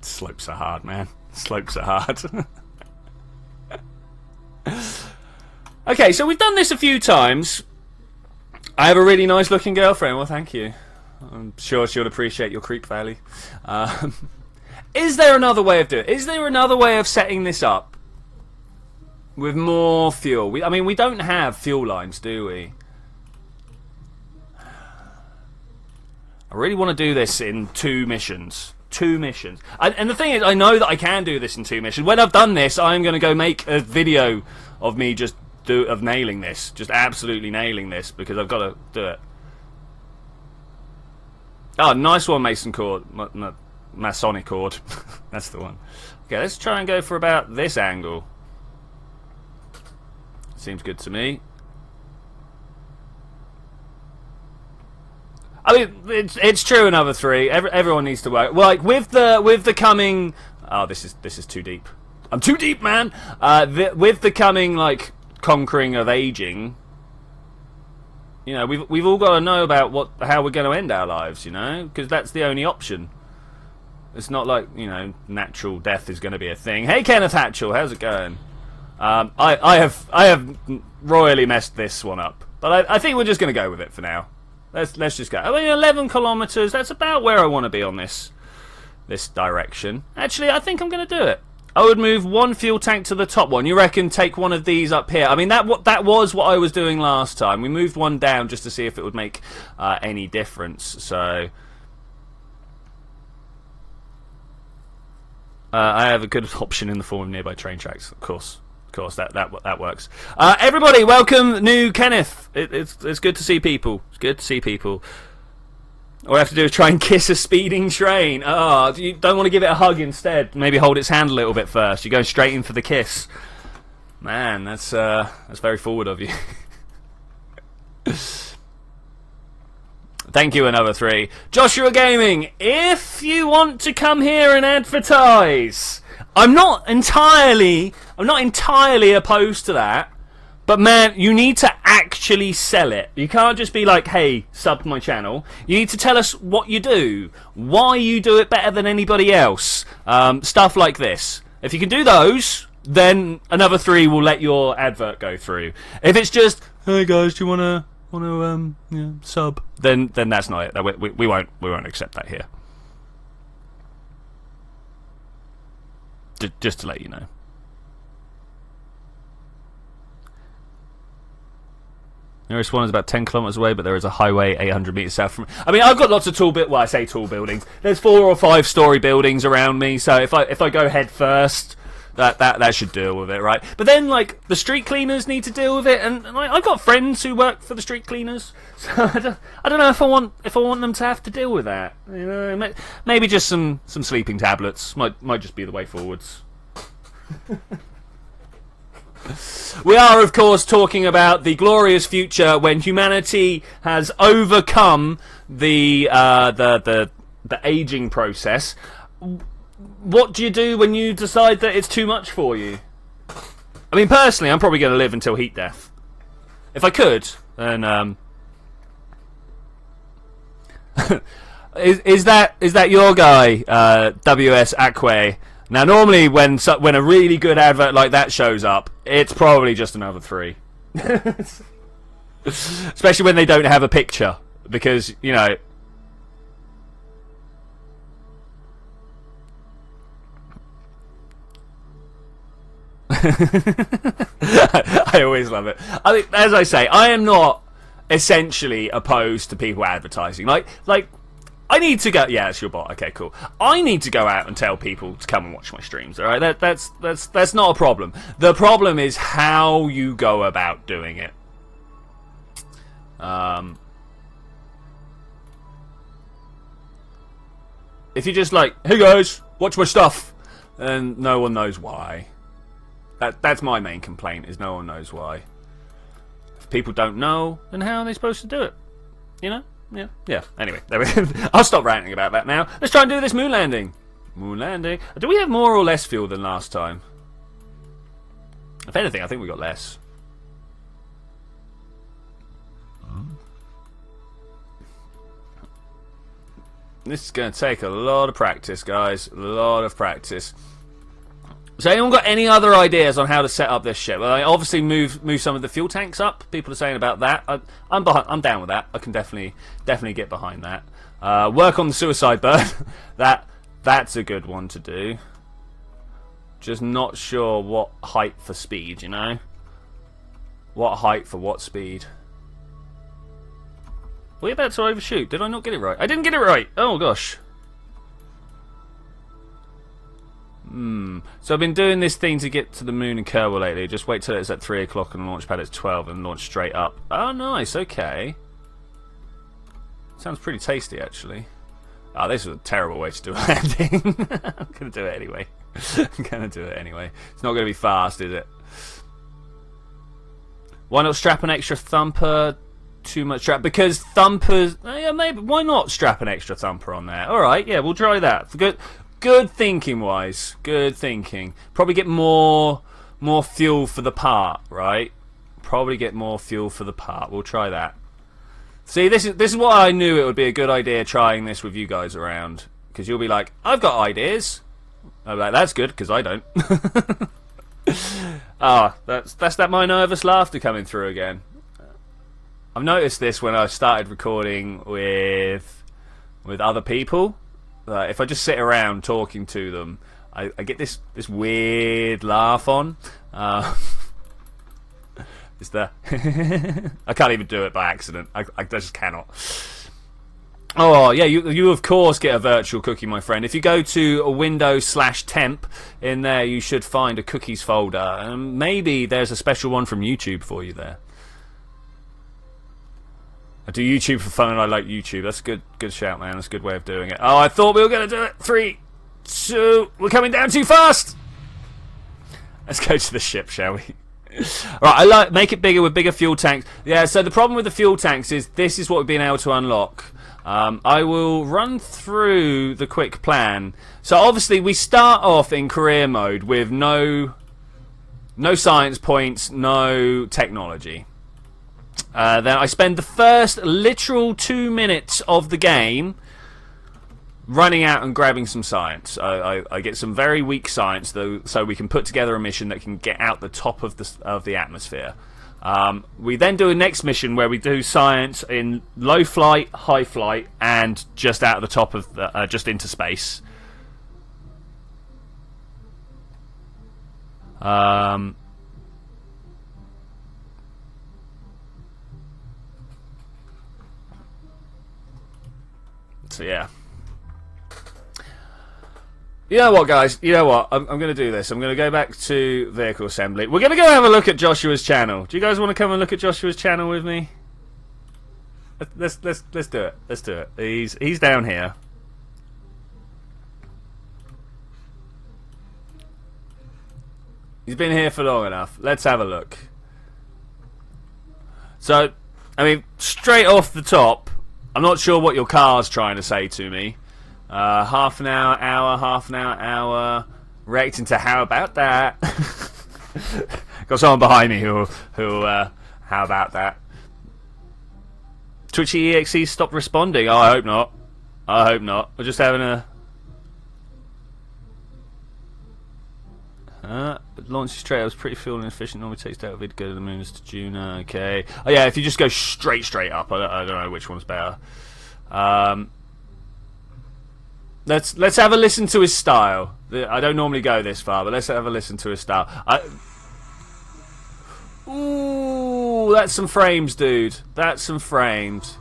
Slopes are hard, man. Slopes are hard. Okay, so we've done this a few times. I have a really nice looking girlfriend. Well, thank you. I'm sure she'll appreciate your creep value. Is there another way of doing it? Is there another way of setting this up with more fuel? I mean, we don't have fuel lines, do we? I really want to do this in 2 missions. 2 missions. And the thing is, I know that I can do this in 2 missions. When I've done this, I'm going to go make a video of me just nailing this. Just absolutely nailing this, because I've got to do it. Oh, nice one, Mason cord. Masonic cord. That's the one. Okay, let's try and go for about this angle. Seems good to me. I mean, it's true. Another 3. Everyone needs to work. Well, like with the coming. Oh, this is too deep. I'm too deep, man. With the coming like conquering of aging. You know, we've all got to know about how we're going to end our lives. You know, because that's the only option. It's not like, you know, natural death is going to be a thing. Hey, Kenneth Hatchell, how's it going? I have royally messed this one up, but I think we're just going to go with it for now. Let's just go. I mean, 11 kilometers. That's about where I want to be on this direction. Actually, I think I'm going to do it. I would move 1 fuel tank to the top one. You reckon take one of these up here? I mean, that was what I was doing last time. We moved one down just to see if it would make any difference. So I have a good option in the form of nearby train tracks, of course. Of course, that works. Everybody, welcome, new Kenneth. It's good to see people. It's good to see people. All we have to do is try and kiss a speeding train. Oh, you don't want to give it a hug instead. Maybe hold its hand a little bit first. You're going straight in for the kiss. Man, that's very forward of you. Thank you, another 3. Joshua Gaming, if you want to come here and advertise, I'm not entirely opposed to that, but man, you need to actually sell it. You can't just be like, hey, sub my channel. You need to tell us what you do, why you do it better than anybody else, stuff like this. If you can do those, then another 3 will let your advert go through. If it's just, hey guys, do you want to sub, then that's not it. We won't accept that here. Just to let you know. Nearest one is about 10 kilometers away, but there is a highway 800 meters south from. I mean, I've got lots of well, I say tall buildings. There's 4 or 5 story buildings around me, so if I go head first, that should deal with it, right? But then, like, the street cleaners need to deal with it, and I've got friends who work for the street cleaners, so I don't know if I want them to have to deal with that. You know, maybe just some sleeping tablets might just be the way forwards. We are, of course, talking about the glorious future when humanity has overcome the aging process. What do you do when you decide that it's too much for you? I mean, personally, I'm probably going to live until heat death. If I could, then is that your guy, WS Acque? Now, normally when a really good advert like that shows up, it's probably just another 3. Especially when they don't have a picture, because, you know. I always love it. I mean, as I say, I am not essentially opposed to people advertising. Like I need to go. Yeah, it's your bot. Okay, cool. I need to go out and tell people to come and watch my streams. All right, that's not a problem. The problem is how you go about doing it. If you're just like, hey guys, watch my stuff, and no one knows why. That's my main complaint, is no one knows why. If people don't know, then how are they supposed to do it? You know? Yeah. Anyway, there we go. I'll stop ranting about that now. Let's try and do this moon landing. Moon landing. Do we have more or less fuel than last time? If anything, I think we got less. This is going to take a lot of practice, guys. A lot of practice. So anyone got any other ideas on how to set up this ship? Well, I obviously move some of the fuel tanks up. People are saying about that. I'm down with that. I can definitely get behind that. Work on the suicide bird. That's a good one to do. Just not sure what height for speed, you know? What height for what speed? We're about to overshoot. Did I not get it right? I didn't get it right. Oh gosh. So I've been doing this thing to get to the moon and Kerbal lately. Just wait till it's at 3 o'clock and the launch pad at 12 and launch straight up. Oh, nice. Okay. Sounds pretty tasty, actually. Oh, this was a terrible way to do a landing. I'm going to do it anyway. I'm going to do it anyway. It's not going to be fast, is it? Why not strap an extra thumper? Too much strap, because thumpers. Yeah, maybe. Why not strap an extra thumper on there? All right, yeah, we'll try that. Good thinking, Wise. Good thinking. Probably get more fuel for the part, right? Probably get more fuel for the part. We'll try that. See, this is what I knew it would be a good idea trying this with you guys around, because you'll be like, I've got ideas. I'll be like, that's good, because I don't. That's that my nervous laughter coming through again. I've noticed this when I started recording with other people. If I just sit around talking to them, I get this weird laugh on. It's the I can't even do it by accident. I just cannot. Oh yeah, you of course get a virtual cookie, my friend. If you go to Windows/temp, in there you should find a cookies folder, and maybe there's a special one from YouTube for you there. I do YouTube for fun and I like YouTube. That's a good shout, man. That's a good way of doing it. Oh, I thought we were going to do it. 3, 2... We're coming down too fast! Let's go to the ship, shall we? Right, make it bigger with bigger fuel tanks. Yeah, so the problem with the fuel tanks is this is what we've been able to unlock. I will run through the quick plan. So obviously we start off in career mode with no science points, no technology. Then I spend the first literal 2 minutes of the game running out and grabbing some science. I get some very weak science, though, so we can put together a mission that can get out the top of the atmosphere. We then do a next mission where we do science in low flight, high flight, and just out of the top of just into space. So yeah. You know what, guys? You know what? I'm going to do this. I'm going to go back to vehicle assembly. We're going to go have a look at Joshua's channel. Do you guys want to come and look at Joshua's channel with me? Let's do it. Let's do it. He's down here. He's been here for long enough. Let's have a look. So, I mean, straight off the top, I'm not sure what your car's trying to say to me. Half an hour, half an hour. Reacting to how about that? Got someone behind me who how about that? Twitchi EXE stopped responding. Oh, I hope not. I hope not. We're just having a... launch straight. I was pretty fuel inefficient. Normally takes out a vid. Go to the moon to June. Okay. Oh yeah, if you just go straight up, I don't know which one's better. Let's have a listen to his style. I don't normally go this far, but let's have a listen to his style. Ooh, that's some frames, dude. That's some frames.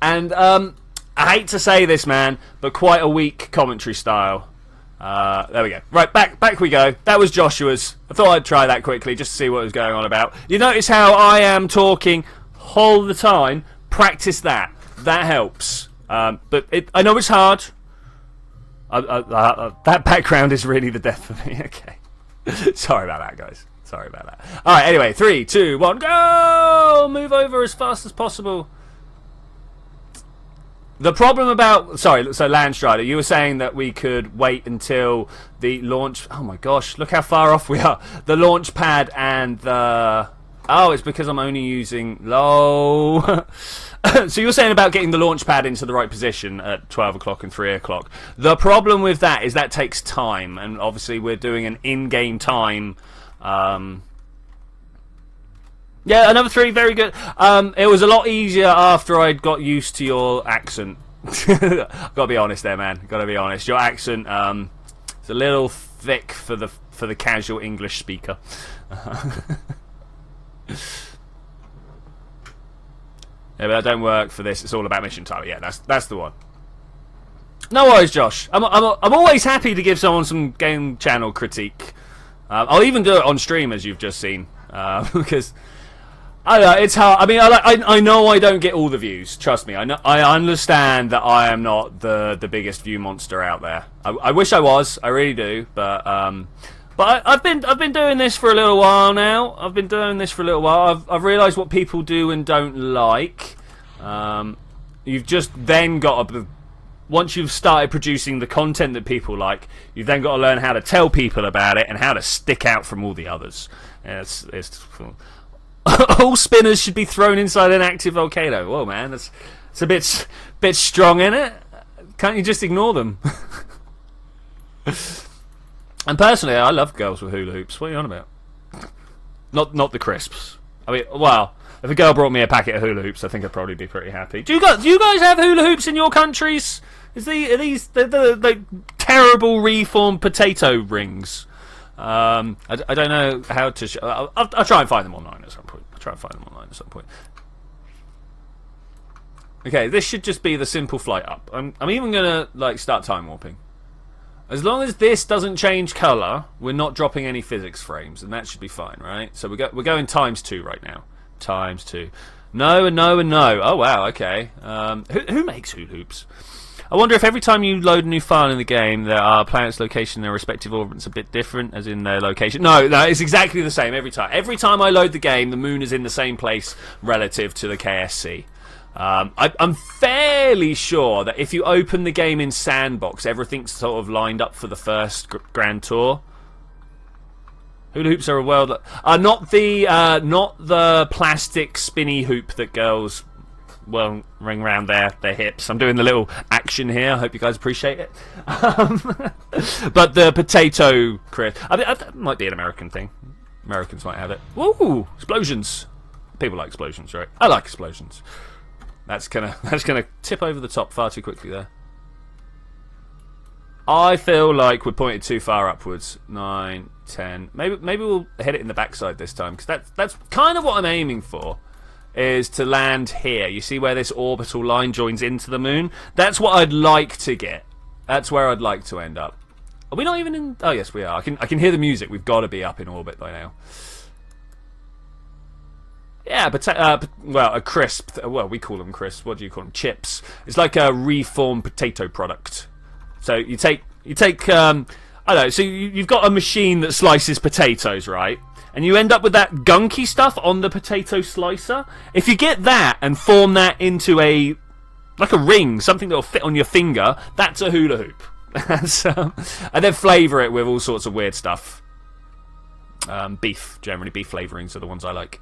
And I hate to say this, man, but quite a weak commentary style. There we go. Right, back we go. That was Joshua's. I thought I'd try that quickly just to see what was going on about. You notice how I am talking all the time? Practice that. That helps. But I know it's hard. That background is really the death for me. Okay. Sorry about that, guys. Sorry about that. Alright, anyway. 3, 2, 1, go! Move over as fast as possible. The problem about... Sorry, so Landstrider, you were saying that we could wait until the launch... Oh my gosh, look how far off we are. The launch pad and the... Oh, it's because I'm only using... Low... So you were saying about getting the launch pad into the right position at 12 o'clock and 3 o'clock. The problem with that is that takes time, and obviously we're doing an in-game time... Yeah, another 3, very good. It was a lot easier after I'd got used to your accent. Gotta be honest there, man. Gotta be honest. Your accent, is a little thick for the casual English speaker. Yeah, but that don't work for this. It's all about mission time. Yeah, that's the one. No worries, Josh. I'm always happy to give someone some game channel critique. I'll even do it on stream, as you've just seen, because. I don't know, it's hard. I mean, I know I don't get all the views. Trust me, I understand that I am not the biggest view monster out there. I wish I was. I really do. But I've been doing this for a little while now. I've realised what people do and don't like. You've just then got to. Once you've started producing the content that people like, you've then got to learn how to tell people about it and how to stick out from all the others. It's all spinners should be thrown inside an active volcano. Whoa, man, it's a bit strong, isn't it? Can't you just ignore them? And personally, I love girls with hula hoops. What are you on about? Not the crisps. I mean, well, if a girl brought me a packet of hula hoops, I think I'd probably be pretty happy. Do you guys have hula hoops in your countries? Are these the terrible reformed potato rings? I don't know how to. I'll try and find them online at some point. Okay, this should just be the simple flight up. I'm even gonna start time warping. As long as this doesn't change color, we're not dropping any physics frames, and that should be fine, right? So we're going ×2 right now. ×2. No and no and no. Oh wow. Okay. Who makes hula hoops? I wonder if every time you load a new file in the game, there are planets' location and their respective orbits a bit different, as in their location. No, it's exactly the same every time. Every time I load the game, the moon is in the same place relative to the KSC. I'm fairly sure that if you open the game in Sandbox, everything's sort of lined up for the first Grand Tour. Hula hoops are a world... not the plastic spinny hoop that girls... Well, ring around their hips. I'm doing the little action here. I hope you guys appreciate it. But the potato crisp. I mean, that might be an American thing. Americans might have it. Woo! Explosions. People like explosions, right? I like explosions. That's gonna tip over the top far too quickly there. I feel like we're pointed too far upwards. 9, 10. Maybe we'll hit it in the backside this time, because that's kind of what I'm aiming for. Is to land here. You see where this orbital line joins into the moon? That's what I'd like to get. That's where I'd like to end up. Are we not even in... Oh, yes, we are. I can hear the music. We've got to be up in orbit by now. Yeah, but well, a crisp... Well, we call them crisps. What do you call them? Chips. It's like a reformed potato product. So you take... I don't know. So you've got a machine that slices potatoes, right? And you end up with that gunky stuff on the potato slicer. If you get that and form that into like a ring, something that'll fit on your finger, that's a hula hoop. And then flavour it with all sorts of weird stuff. Beef, generally. Beef flavourings are the ones I like.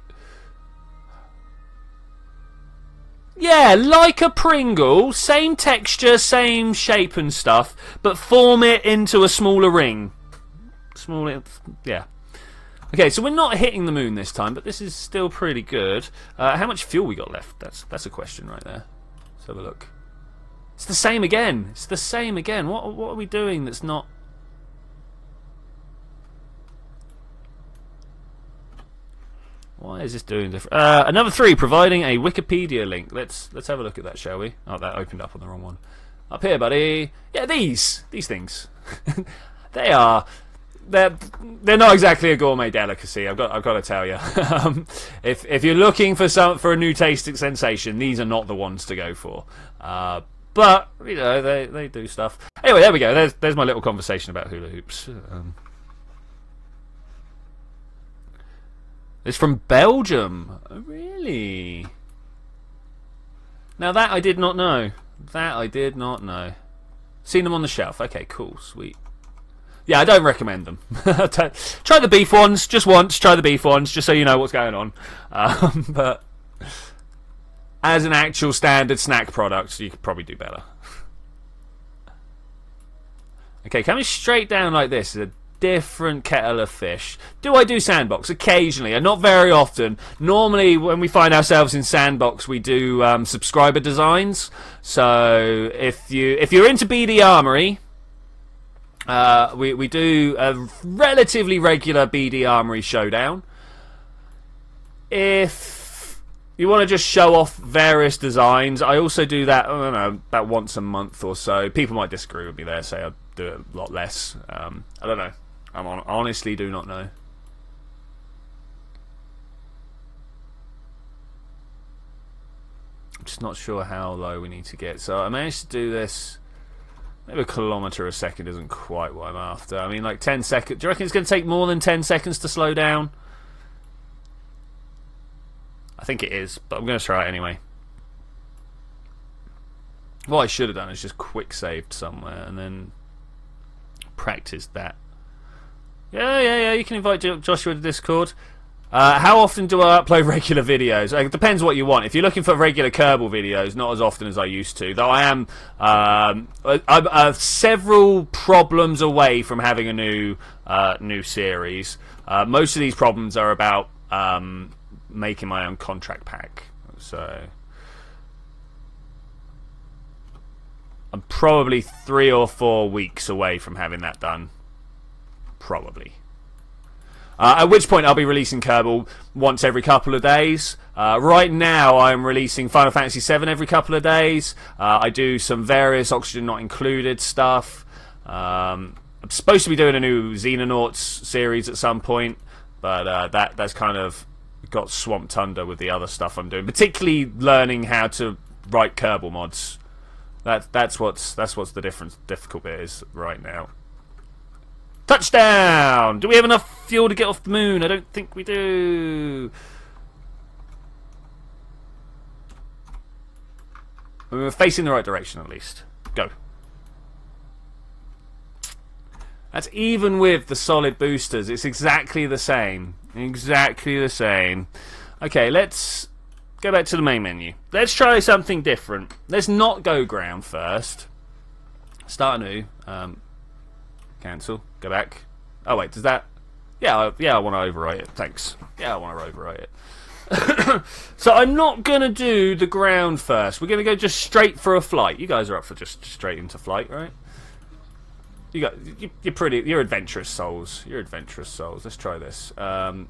Yeah, like a Pringle, same texture, same shape and stuff, but form it into a smaller ring. Yeah. Okay, so we're not hitting the moon this time, but this is still pretty good. How much fuel we got left? That's a question right there. Let's have a look. It's the same again. It's the same again. What are we doing that's not... Why is this doing different? Another 3, providing a Wikipedia link. Let's have a look at that, shall we? Oh, that opened up on the wrong one. Up here, buddy. Yeah, these things. They're not exactly a gourmet delicacy. I've got to tell you. If you're looking for a new tasting sensation, these are not the ones to go for. But you know, they do stuff. Anyway, there we go. There's my little conversation about hula hoops. It's from Belgium. Oh, really? Now that I did not know. That I did not know. Seen them on the shelf. Okay, cool, sweet. Yeah, I don't recommend them. Try the beef ones just once. Try the beef ones just so you know what's going on. But as an actual standard snack product, you could probably do better. Okay, coming straight down like this is a different kettle of fish. Do I do sandbox? Occasionally, and not very often. Normally, when we find ourselves in sandbox, we do subscriber designs. So if you're into BD Armory, we do a relatively regular BD Armory showdown. If you want to just show off various designs, I also do that, I don't know, about once a month or so. People might disagree with me there, say I do it a lot less. I don't know. Honestly do not know. I'm just not sure how low we need to get. So I managed to do this. Maybe a kilometre a second isn't quite what I'm after. I mean, like 10 seconds. Do you reckon it's going to take more than 10 seconds to slow down? I think it is, but I'm going to try it anyway. What I should have done is just quick saved somewhere and then practiced that. Yeah, you can invite Joshua to Discord. How often do I upload regular videos? It depends what you want. If you're looking for regular Kerbal videos, not as often as I used to. Though I am I'm several problems away from having a new series. Most of these problems are about making my own contract pack. So I'm probably 3 or 4 weeks away from having that done. Probably. At which point I'll be releasing Kerbal once every couple of days. Right now I'm releasing Final Fantasy VII every couple of days. I do some various Oxygen Not Included stuff. I'm supposed to be doing a new Xenonauts series at some point, but that's kind of got swamped under with the other stuff I'm doing. Particularly learning how to write Kerbal mods. That's what's the difficult bit is right now. Touchdown! Do we have enough fuel to get off the moon? I don't think we do. We're facing the right direction at least. Go. That's even with the solid boosters. It's exactly the same. Exactly the same. Okay, let's go back to the main menu. Let's try something different. Let's not go ground first. Start anew. Cancel. Go back. Oh wait, does that... Yeah, I want to overwrite it. Thanks. Yeah, I want to overwrite it. So I'm not going to do the ground first. We're going to go just straight for a flight. You guys are up for just straight into flight, right? You're adventurous souls. You're adventurous souls. Let's try this. Oh,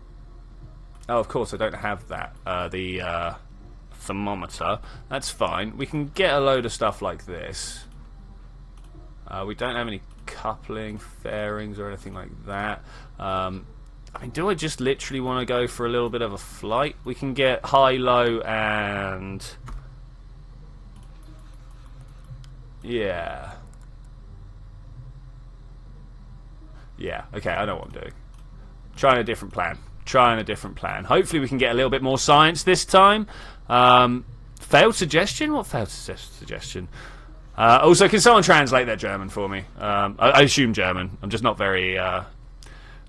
of course, I don't have that. The thermometer. That's fine. We can get a load of stuff like this. We don't have any coupling, fairings, or anything like that. I mean, do I just literally want to go for a little bit of a flight? We can get high, low, and... Yeah. Yeah, okay, I know what I'm doing. Trying a different plan. Hopefully we can get a little bit more science this time. Failed suggestion? What failed suggestion? Also, can someone translate that German for me? I assume German. I'm just not very...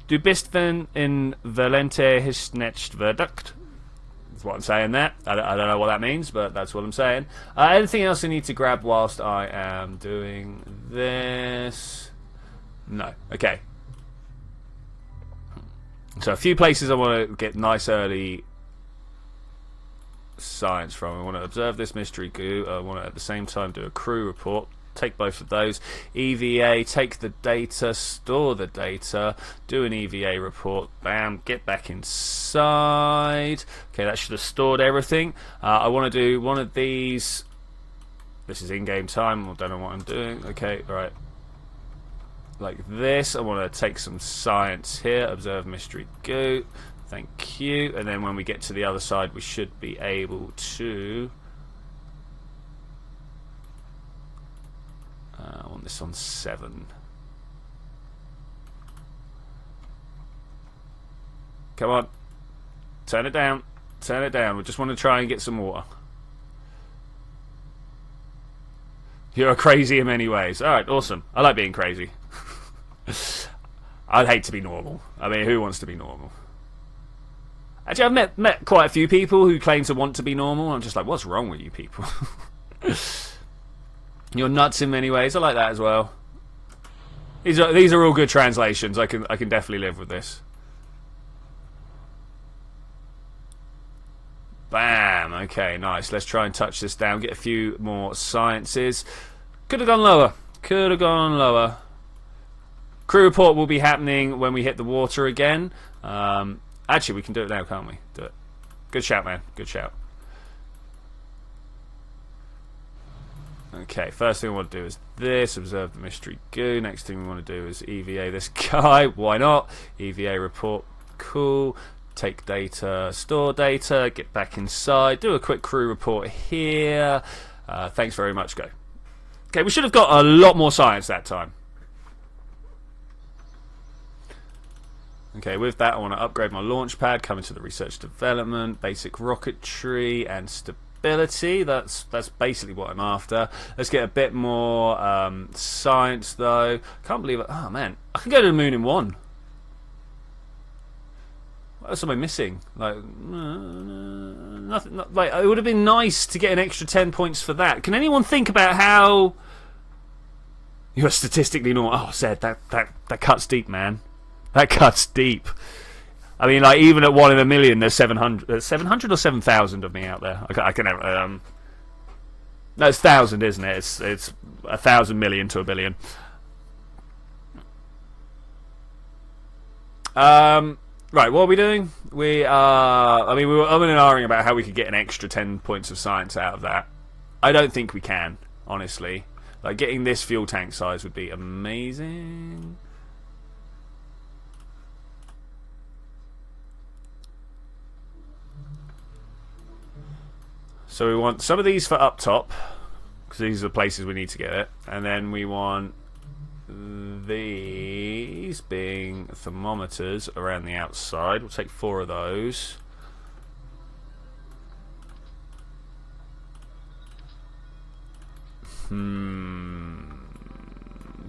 Du bist wenn in Valente hisnecht verduct. That's what I'm saying there. I don't know what that means, but that's what I'm saying. Anything else I need to grab whilst I am doing this? No. Okay. So a few places I want to get nice early science from? I want to observe this mystery goo. I want to at the same time do a crew report. Take both of those. EVA, take the data, store the data, do an EVA report, bam, get back inside. Okay, that should have stored everything. I want to do one of these. This is in-game time, I don't know what I'm doing. Okay, right. Like this. I want to take some science here, observe mystery goo. Thank you. And then when we get to the other side, we should be able to... I want this on 7. Come on. Turn it down. Turn it down. We just want to try and get some water. You're crazy in many ways. Alright, awesome. I like being crazy. I'd hate to be normal. I mean, who wants to be normal? Actually, I've met quite a few people who claim to want to be normal. I'm just like, what's wrong with you people? You're nuts in many ways. I like that as well. These are all good translations. I can definitely live with this. Bam. Okay, nice. Let's try and touch this down. Get a few more sciences. Could have gone lower. Could have gone lower. Crew report will be happening when we hit the water again. Actually, we can do it now, can't we? Do it. Good shout, man. Good shout. Okay, first thing I want to do is this, observe the mystery goo. Next thing we want to do is EVA this guy. Why not? EVA report, cool. Take data, store data, get back inside, do a quick crew report here. Thanks very much, go. Okay, we should have got a lot more science that time. Okay, with that I want to upgrade my launch pad, come into the research development, basic rocketry and stability. That's basically what I'm after. Let's get a bit more science though. Can't believe it. Oh man, I can go to the moon in 1. What else am I missing? Like nothing. Like it would have been nice to get an extra 10 points for that. Can anyone think about how you're statistically normal? Oh, Zed, that cuts deep, man. That cuts deep. I mean, like even at 1 in a million, there's 700 or 7,000 of me out there. I can never. No, it's 1,000, isn't it? It's 1,000 million to a billion. Right, what are we doing? We are. I mean, we were umming and ahhing about how we could get an extra 10 points of science out of that. I don't think we can, honestly. Like getting this fuel tank size would be amazing. So we want some of these for up top, because these are the places we need to get it. And then we want these being thermometers around the outside. We'll take 4 of those.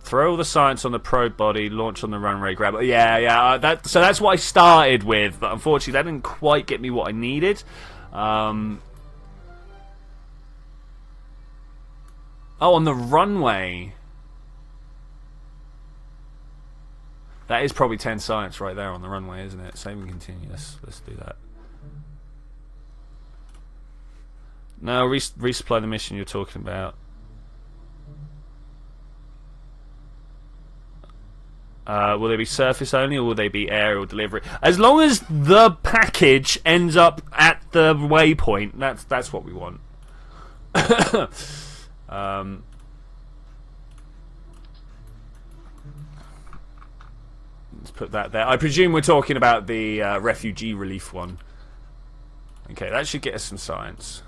Throw all the science on the probe body, launch on the runway, grab it. Yeah. So that's what I started with, but unfortunately that didn't quite get me what I needed. Oh, on the runway. That is probably 10 science right there on the runway, isn't it? Save and continue. Let's do that. No, resupply the mission you're talking about. Will they be surface only, or will they be aerial delivery? As long as the package ends up at the waypoint, that's what we want. Let's put that there. I presume we're talking about the refugee relief one. Okay, that should get us some science.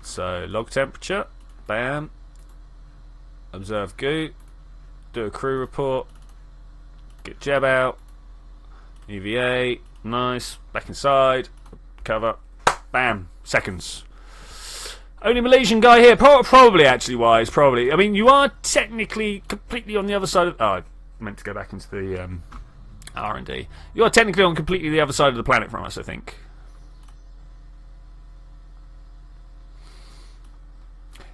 So log temperature, bam. Observe goo. Do a crew report. Get Jeb out. EVA, nice. Back inside. Cover. Bam. Seconds. Only Malaysian guy here. Probably, actually, Wise. Probably. I mean, you are technically completely on the other side of... Oh, I meant to go back into the R&D. You are technically on completely the other side of the planet from us, I think.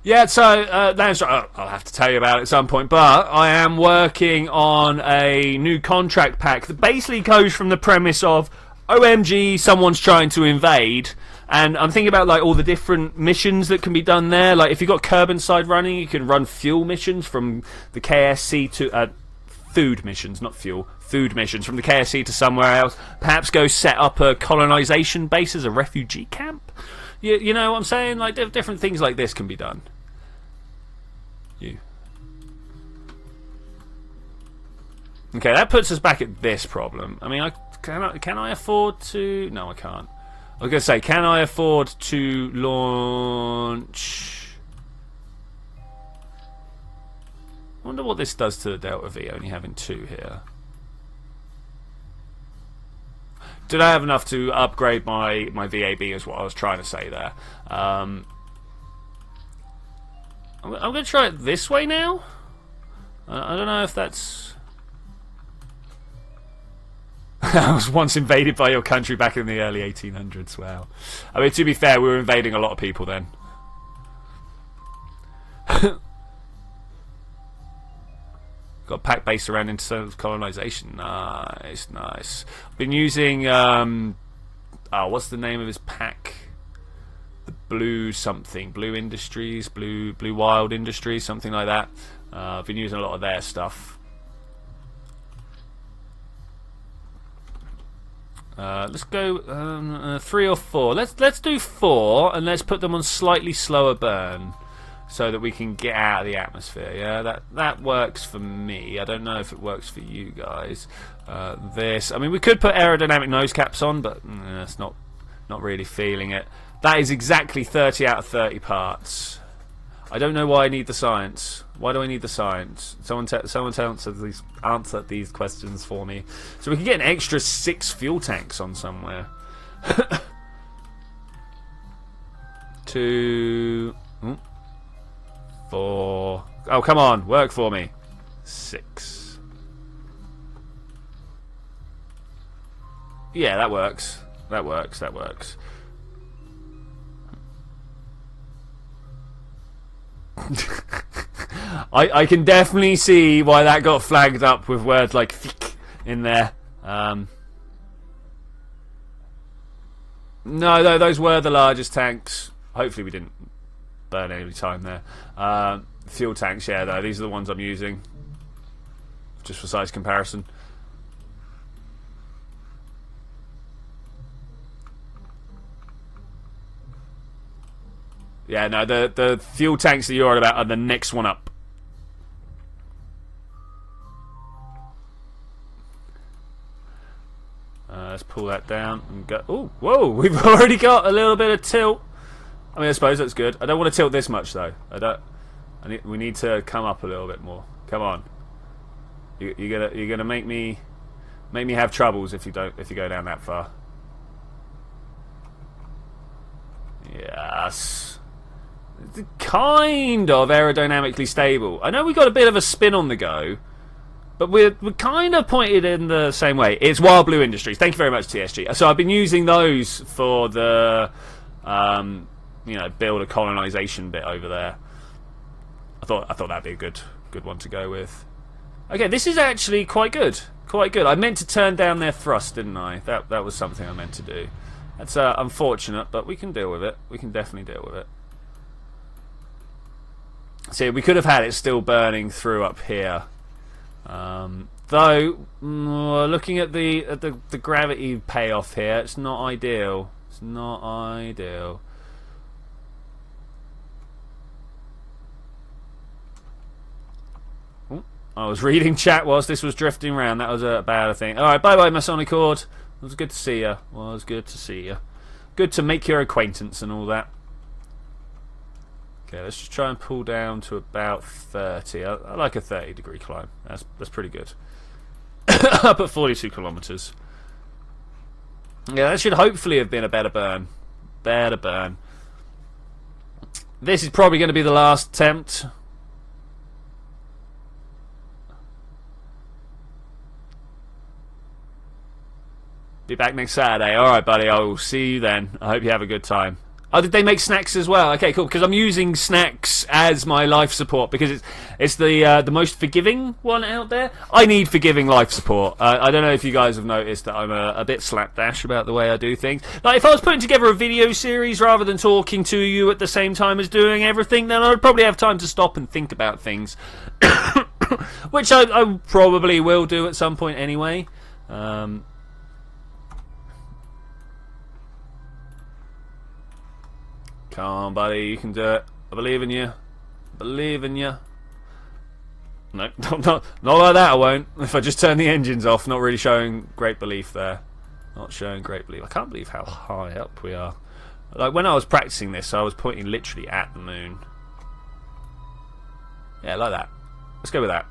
Yeah, so that's right. I'll have to tell you about it at some point, but I am working on a new contract pack that basically goes from the premise of OMG, someone's trying to invade, and I'm thinking about like all the different missions that can be done there. Like if you've got Kerbal Side running, you can run fuel missions from the KSC to food missions, not fuel. Food missions from the KSC to somewhere else. Perhaps go set up a colonization base as a refugee camp. You know what I'm saying? Like different things like this can be done. Okay, that puts us back at this problem. I mean, can I afford to? No, I can't. I was going to say, can I afford to launch? I wonder what this does to the Delta V, only having 2 here. Did I have enough to upgrade my VAB is what I was trying to say there. I'm going to try it this way now. I don't know if that's... I was once invaded by your country back in the early 1800s. Wow. I mean, to be fair, we were invading a lot of people then. Got a pack based around interstellar colonization. Nice, nice. Been using what's the name of his pack? The Blue something, Blue Industries, Blue Wild Industries, something like that. I've been using a lot of their stuff. Let's go 3 or 4. Let's do 4, and let's put them on slightly slower burn, so that we can get out of the atmosphere. Yeah, that works for me. I don't know if it works for you guys. This, I mean, we could put aerodynamic nose caps on, but it's not really feeling it. That is exactly 30 out of 30 parts. I don't know why I need the science. Why do I need the science? Someone answer these questions for me. So we can get an extra 6 fuel tanks on somewhere. 2, 4. Oh, come on, work for me. 6. Yeah, that works. That works. That works. I can definitely see why that got flagged up with words like thick in there. No, those were the largest tanks. Hopefully we didn't burn any time there. Fuel tanks, yeah, though. These are the ones I'm using. Just for size comparison. Yeah, no, the fuel tanks that you're on about are the next one up. Let's pull that down and go. Oh, whoa! We've already got a little bit of tilt. I mean, I suppose that's good. I don't want to tilt this much though. We need to come up a little bit more. Come on. You're gonna make me have troubles if you go down that far. Yes. It's kind of aerodynamically stable. I know we got a bit of a spin on the go, but we're kind of pointed in the same way. It's Wild Blue Industries. Thank you very much, TSG. So I've been using those for the build a colonization bit over there. I thought that'd be a good one to go with. Okay, this is actually quite good. Quite good. I meant to turn down their thrust, didn't I? That was something I meant to do. That's unfortunate, but we can deal with it. We can definitely deal with it. See, we could have had it still burning through up here. Though, looking at the gravity payoff here, it's not ideal. It's not ideal. Ooh, I was reading chat whilst this was drifting around. That was a bad thing. Alright, bye-bye, Masonic Horde. It was good to see you. Well, it was good to see you. Good to make your acquaintance and all that. Okay, let's just try and pull down to about 30. I like a 30-degree climb. That's pretty good. Up at 42 kilometers. Yeah, that should hopefully have been a better burn. Better burn. This is probably going to be the last attempt. Be back next Saturday. Alright, buddy. I will see you then. I hope you have a good time. Oh, did they make snacks as well? Okay, cool. Because I'm using snacks as my life support because it's the most forgiving one out there. I need forgiving life support. I don't know if you guys have noticed that I'm a bit slapdash about the way I do things. Like if I was putting together a video series rather than talking to you at the same time as doing everything, then I'd probably have time to stop and think about things, which I probably will do at some point anyway. Come on, buddy, you can do it. I believe in you. I believe in you. No, not like that, I won't. If I just turn the engines off, not really showing great belief there. Not showing great belief. I can't believe how high up we are. Like, when I was practicing this, I was pointing literally at the moon. Yeah, like that. Let's go with that.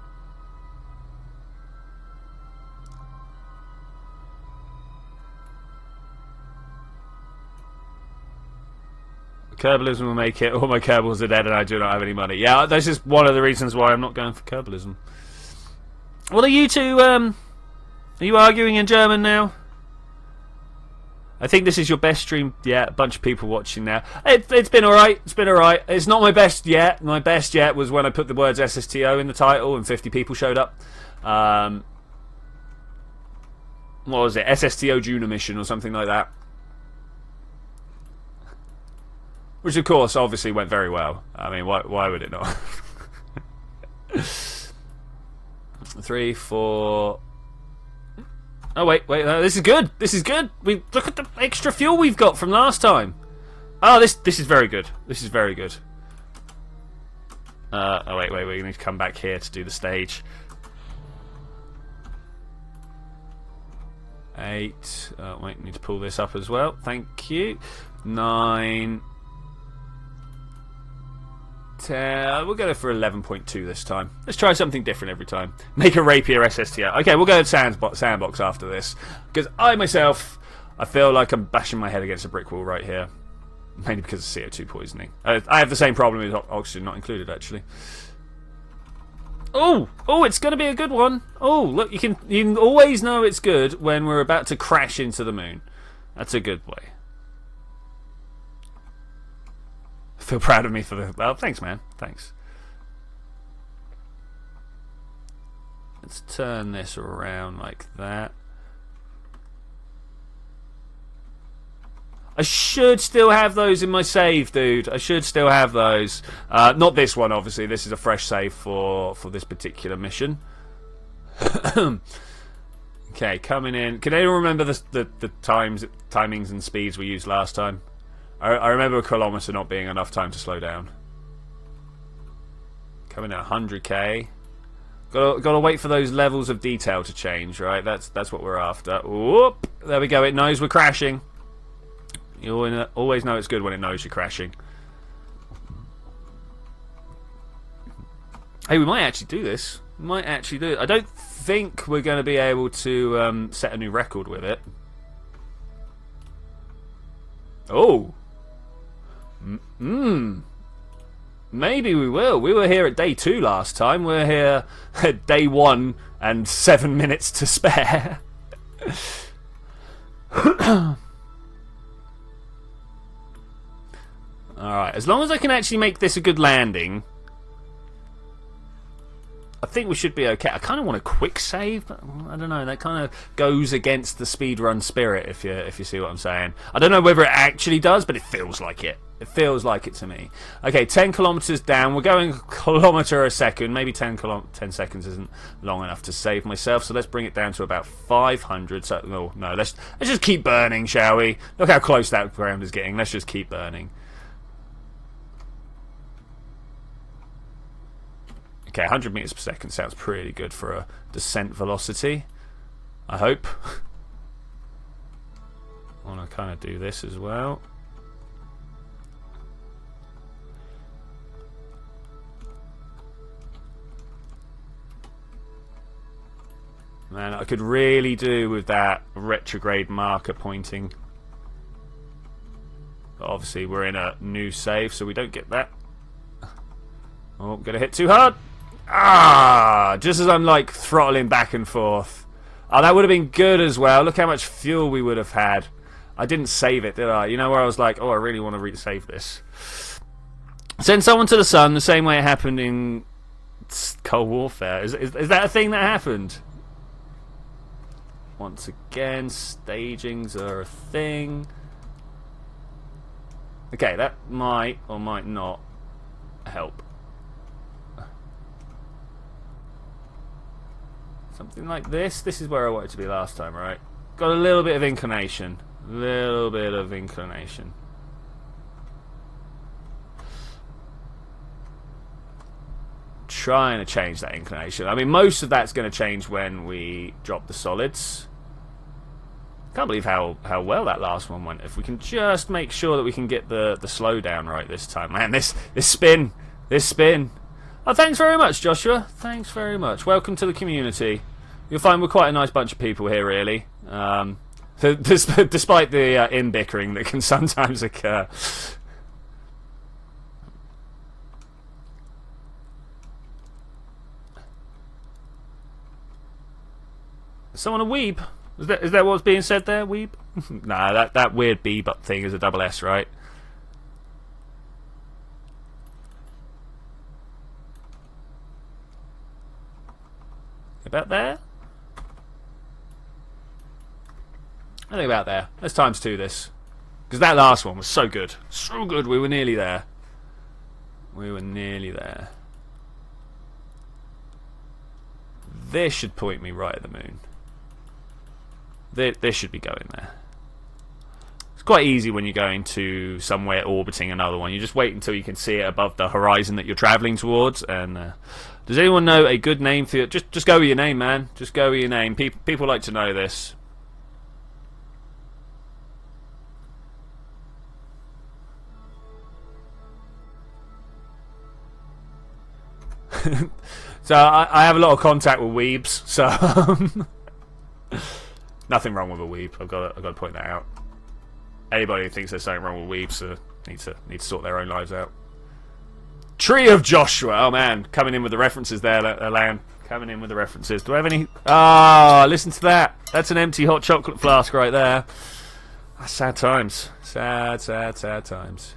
Kerbalism will make it. All my Kerbals are dead and I do not have any money. Yeah, that's just one of the reasons why I'm not going for Kerbalism. Well, are you two, are you arguing in German now? I think this is your best stream. Yeah, a bunch of people watching now. It's been alright. It's been alright. It's not my best yet. My best yet was when I put the words SSTO in the title and 50 people showed up. What was it? SSTO Junior Mission or something like that. Which, of course, obviously went very well. I mean, why would it not? 3, 4... Oh, wait, no, this is good. This is good. Look at the extra fuel we've got from last time. Oh, this is very good. This is very good. Oh, wait, we need to come back here to do the stage. 8. Wait, need to pull this up as well. Thank you. 9... 10. We'll go for 11.2 this time. Let's try something different every time. Make a rapier SSTO. Okay, we'll go to sandbox after this. Because I feel like I'm bashing my head against a brick wall right here. Mainly because of CO2 poisoning. I have the same problem with oxygen not included, actually. Oh, it's going to be a good one. Oh, look, you can always know it's good when we're about to crash into the moon. That's a good way. Feel proud of me for the... Well, thanks, man. Thanks. Let's turn this around like that. I should still have those in my save, dude. I should still have those. Not this one, obviously. This is a fresh save for this particular mission. Okay, coming in. Can anyone remember the timings and speeds we used last time? I remember a kilometre not being enough time to slow down. Coming at 100k. Gotta wait for those levels of detail to change, right? That's what we're after. Whoop! There we go. It knows we're crashing. You always know it's good when it knows you're crashing. Hey, we might actually do this. We might actually do it. I don't think we're going to be able to set a new record with it. Oh. Maybe we will. We were here at day 2 last time. We're here at day 1 and 7 minutes to spare. Alright, as long as I can actually make this a good landing, I think we should be okay. I kind of want a quick save, but I don't know. That kind of goes against the speedrun spirit, if you see what I'm saying. I don't know whether it actually does, but it feels like it. It feels like it to me. Okay, 10 kilometers down. We're going a kilometer a second. Maybe 10 seconds isn't long enough to save myself, so let's bring it down to about 500. So no, let's just keep burning, shall we? Look how close that ground is getting. Let's just keep burning. Okay, 100 meters per second sounds pretty good for a descent velocity. I hope. I want to kind of do this as well. Man, I could really do with that retrograde marker pointing. But obviously, we're in a new save, so we don't get that. Oh, gonna hit too hard. Ah! Just as I'm like throttling back and forth. Oh, that would have been good as well. Look how much fuel we would have had. I didn't save it, did I? You know, where I was like, oh, I really want to resave this. Send someone to the sun the same way it happened in Cold Warfare. Is that a thing that happened? Once again, stagings are a thing. Okay, that might or might not help. Something like this. This is where I wanted to be last time, right? Got a little bit of inclination. Little bit of inclination. Trying to change that inclination. I mean, most of that's going to change when we drop the solids. Can't believe how well that last one went. If we can just make sure that we can get the slowdown right this time. Man, this spin. Oh, thanks very much, Joshua. Thanks very much. Welcome to the community. You'll find we're quite a nice bunch of people here, really. So despite the in-bickering that can sometimes occur. Is someone a weeb? Is that what's being said there, weeb? Nah, that weird B-but thing is a double S, right? About there? I think about there. Let's times 2 this. Because that last one was so good. So good, we were nearly there. We were nearly there. This should point me right at the moon. This should be going there. It's quite easy when you're going to somewhere orbiting another one. You just wait until you can see it above the horizon that you're travelling towards. And does anyone know a good name for it? Just go with your name, man. Just go with your name. People like to know this. So I have a lot of contact with weebs, so nothing wrong with a weeb. I've got to point that out. Anybody who thinks there's something wrong with weebs need to sort their own lives out. Tree of Joshua. Oh man, coming in with the references there, Lan. Coming in with the references. Do I have any? Ah, listen to that. That's an empty hot chocolate flask right there. That's sad times. Sad times.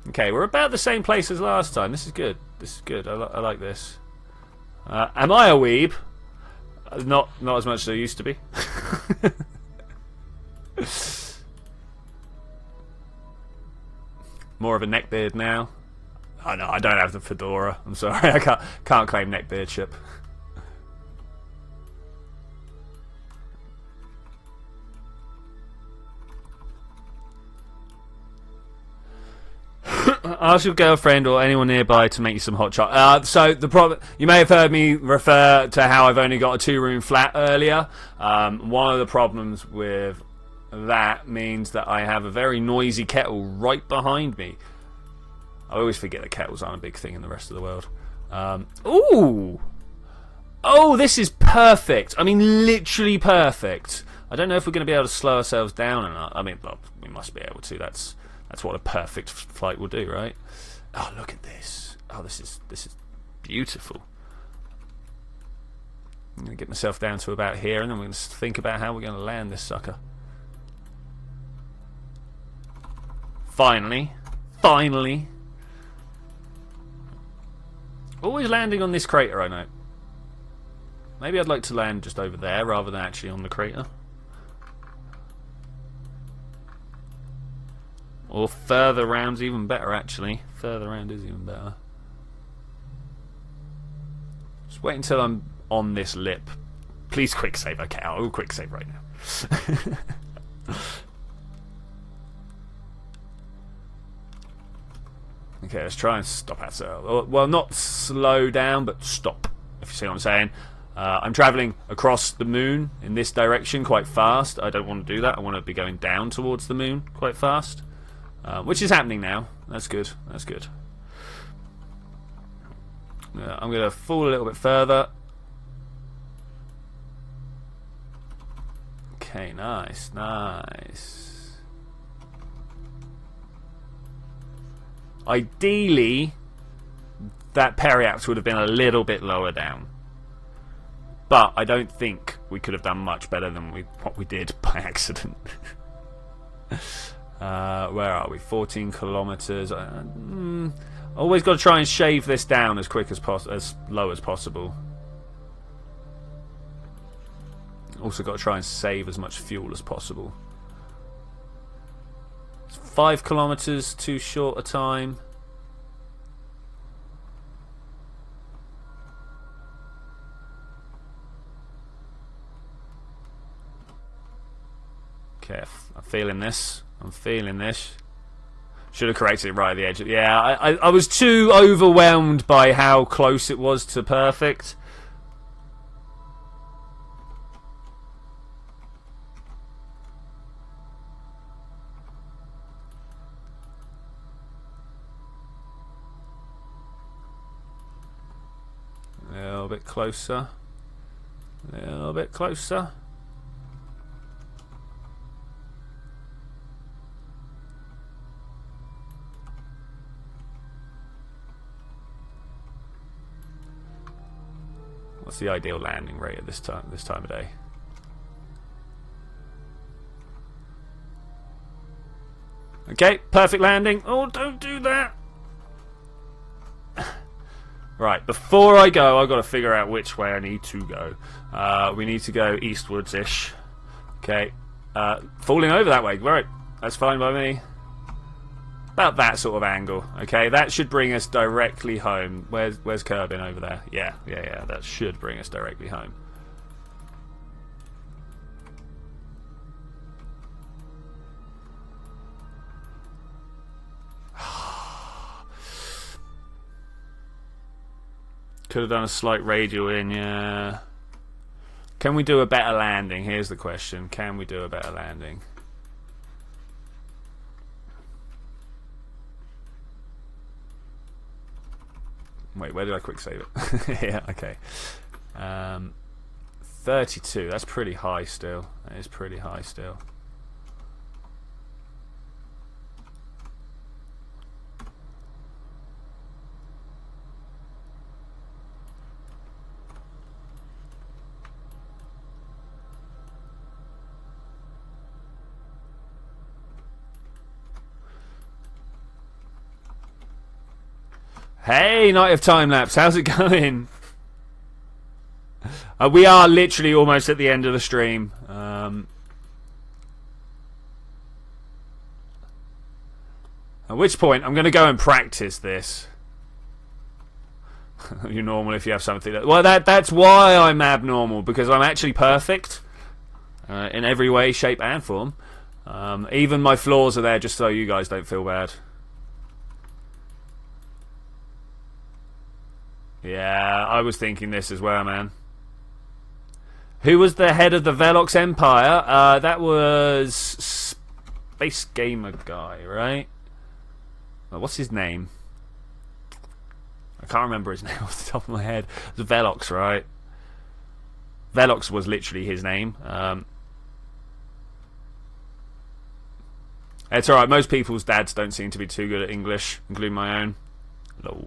Okay, we're about the same place as last time. This is good. This is good. I like this. Am I a weeb? Not as much as I used to be. More of a neckbeard now. Oh no, I don't have the fedora. I'm sorry, I can't claim neckbeardship. Ask your girlfriend or anyone nearby to make you some hot chocolate. So the problem, you may have heard me refer to how I've only got a 2-room flat earlier. One of the problems with that means that I have a very noisy kettle right behind me. I always forget that kettles aren't a big thing in the rest of the world. Ooh! Oh, this is perfect. I mean, literally perfect. I don't know if we're going to be able to slow ourselves down or not. I mean, well, we must be able to. That's what a perfect flight will do, right? Oh, look at this. Oh, this is beautiful. I'm going to get myself down to about here, and then we're going to think about how we're going to land this sucker. Finally. Always landing on this crater, I know. Maybe I'd like to land just over there rather than actually on the crater. Or further round's even better, actually. Further round is even better. Just wait until I'm on this lip. Please quick save. Okay, I'll quick save right now. Okay, let's try and stop ourselves. Well, not slow down, but stop, if you see what I'm saying. I'm travelling across the moon in this direction quite fast. I don't want to do that. I want to be going down towards the moon quite fast. Which is happening now. That's good. That's good. I'm going to fall a little bit further. Okay, nice. Ideally, that periapt would have been a little bit lower down. But I don't think we could have done much better than what we did by accident. Where are we? 14 kilometers. Always got to try and shave this down as quick as low as possible. Also got to try and save as much fuel as possible. 5 kilometers too short a time. Okay, I'm feeling this. I'm feeling this. Should have corrected it right at the edge. Yeah, I was too overwhelmed by how close it was to perfect. A little bit closer. A little bit closer. What's the ideal landing rate at this time of day? Okay, perfect landing. Oh, don't do that. Right, before I go, I've got to figure out which way I need to go. We need to go eastwards-ish. Okay, falling over that way. Right, that's fine by me. About that sort of angle. Okay, that should bring us directly home. Where's Kerbin over there? Yeah, that should bring us directly home. Could have done a slight radial in, yeah. Can we do a better landing? Here's the question. Can we do a better landing? Wait, where did I quick save it? Yeah, okay. 32, that's pretty high still. That is pretty high still. Hey, Night of Time Lapse, how's it going? We are literally almost at the end of the stream. At which point, I'm going to go and practice this. You're normal if you have something that... Well, that's why I'm abnormal, because I'm actually perfect. In every way, shape and form. Even my flaws are there just so you guys don't feel bad. Yeah, I was thinking this as well, man. Who was the head of the Velox Empire? That was Space Gamer guy, right? What's his name? I can't remember his name off the top of my head. It was Velox, right? Velox was literally his name. It's alright, most people's dads don't seem to be too good at English, including my own. Hello.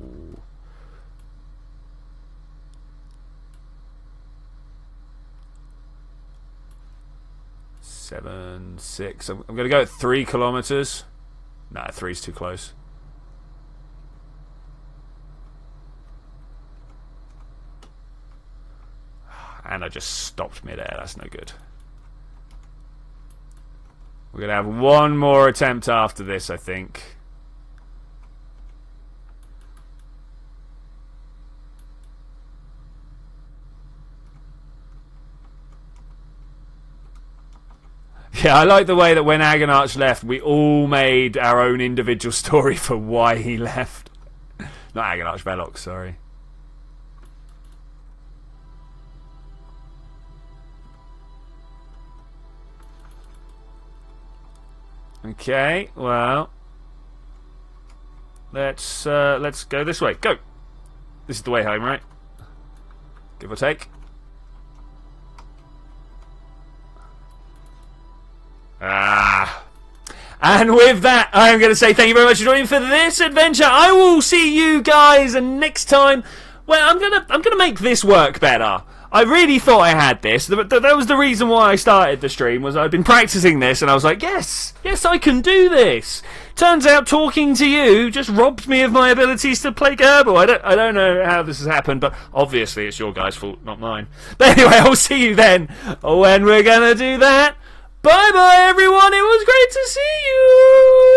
7, 6. I'm going to go at 3 kilometers. Nah, 3's too close. And I just stopped midair. That's no good. We're going to have one more attempt after this, I think. Yeah, I like the way that when Agonarch left, we all made our own individual story for why he left. Not Agonarch, Velox, sorry. Okay, well, let's go this way. Go. This is the way home, right? Give or take. And with that, I'm going to say thank you very much for joining for this adventure. I will see you guys next time. Well, I'm gonna make this work better. I really thought I had this. That was the reason why I started the stream, was I'd been practicing this, and I was like, yes, I can do this. Turns out talking to you just robbed me of my abilities to play Kerbal. I don't know how this has happened, but obviously it's your guys' fault, not mine. But anyway, I'll see you then when we're gonna do that. Bye bye everyone, it was great to see you!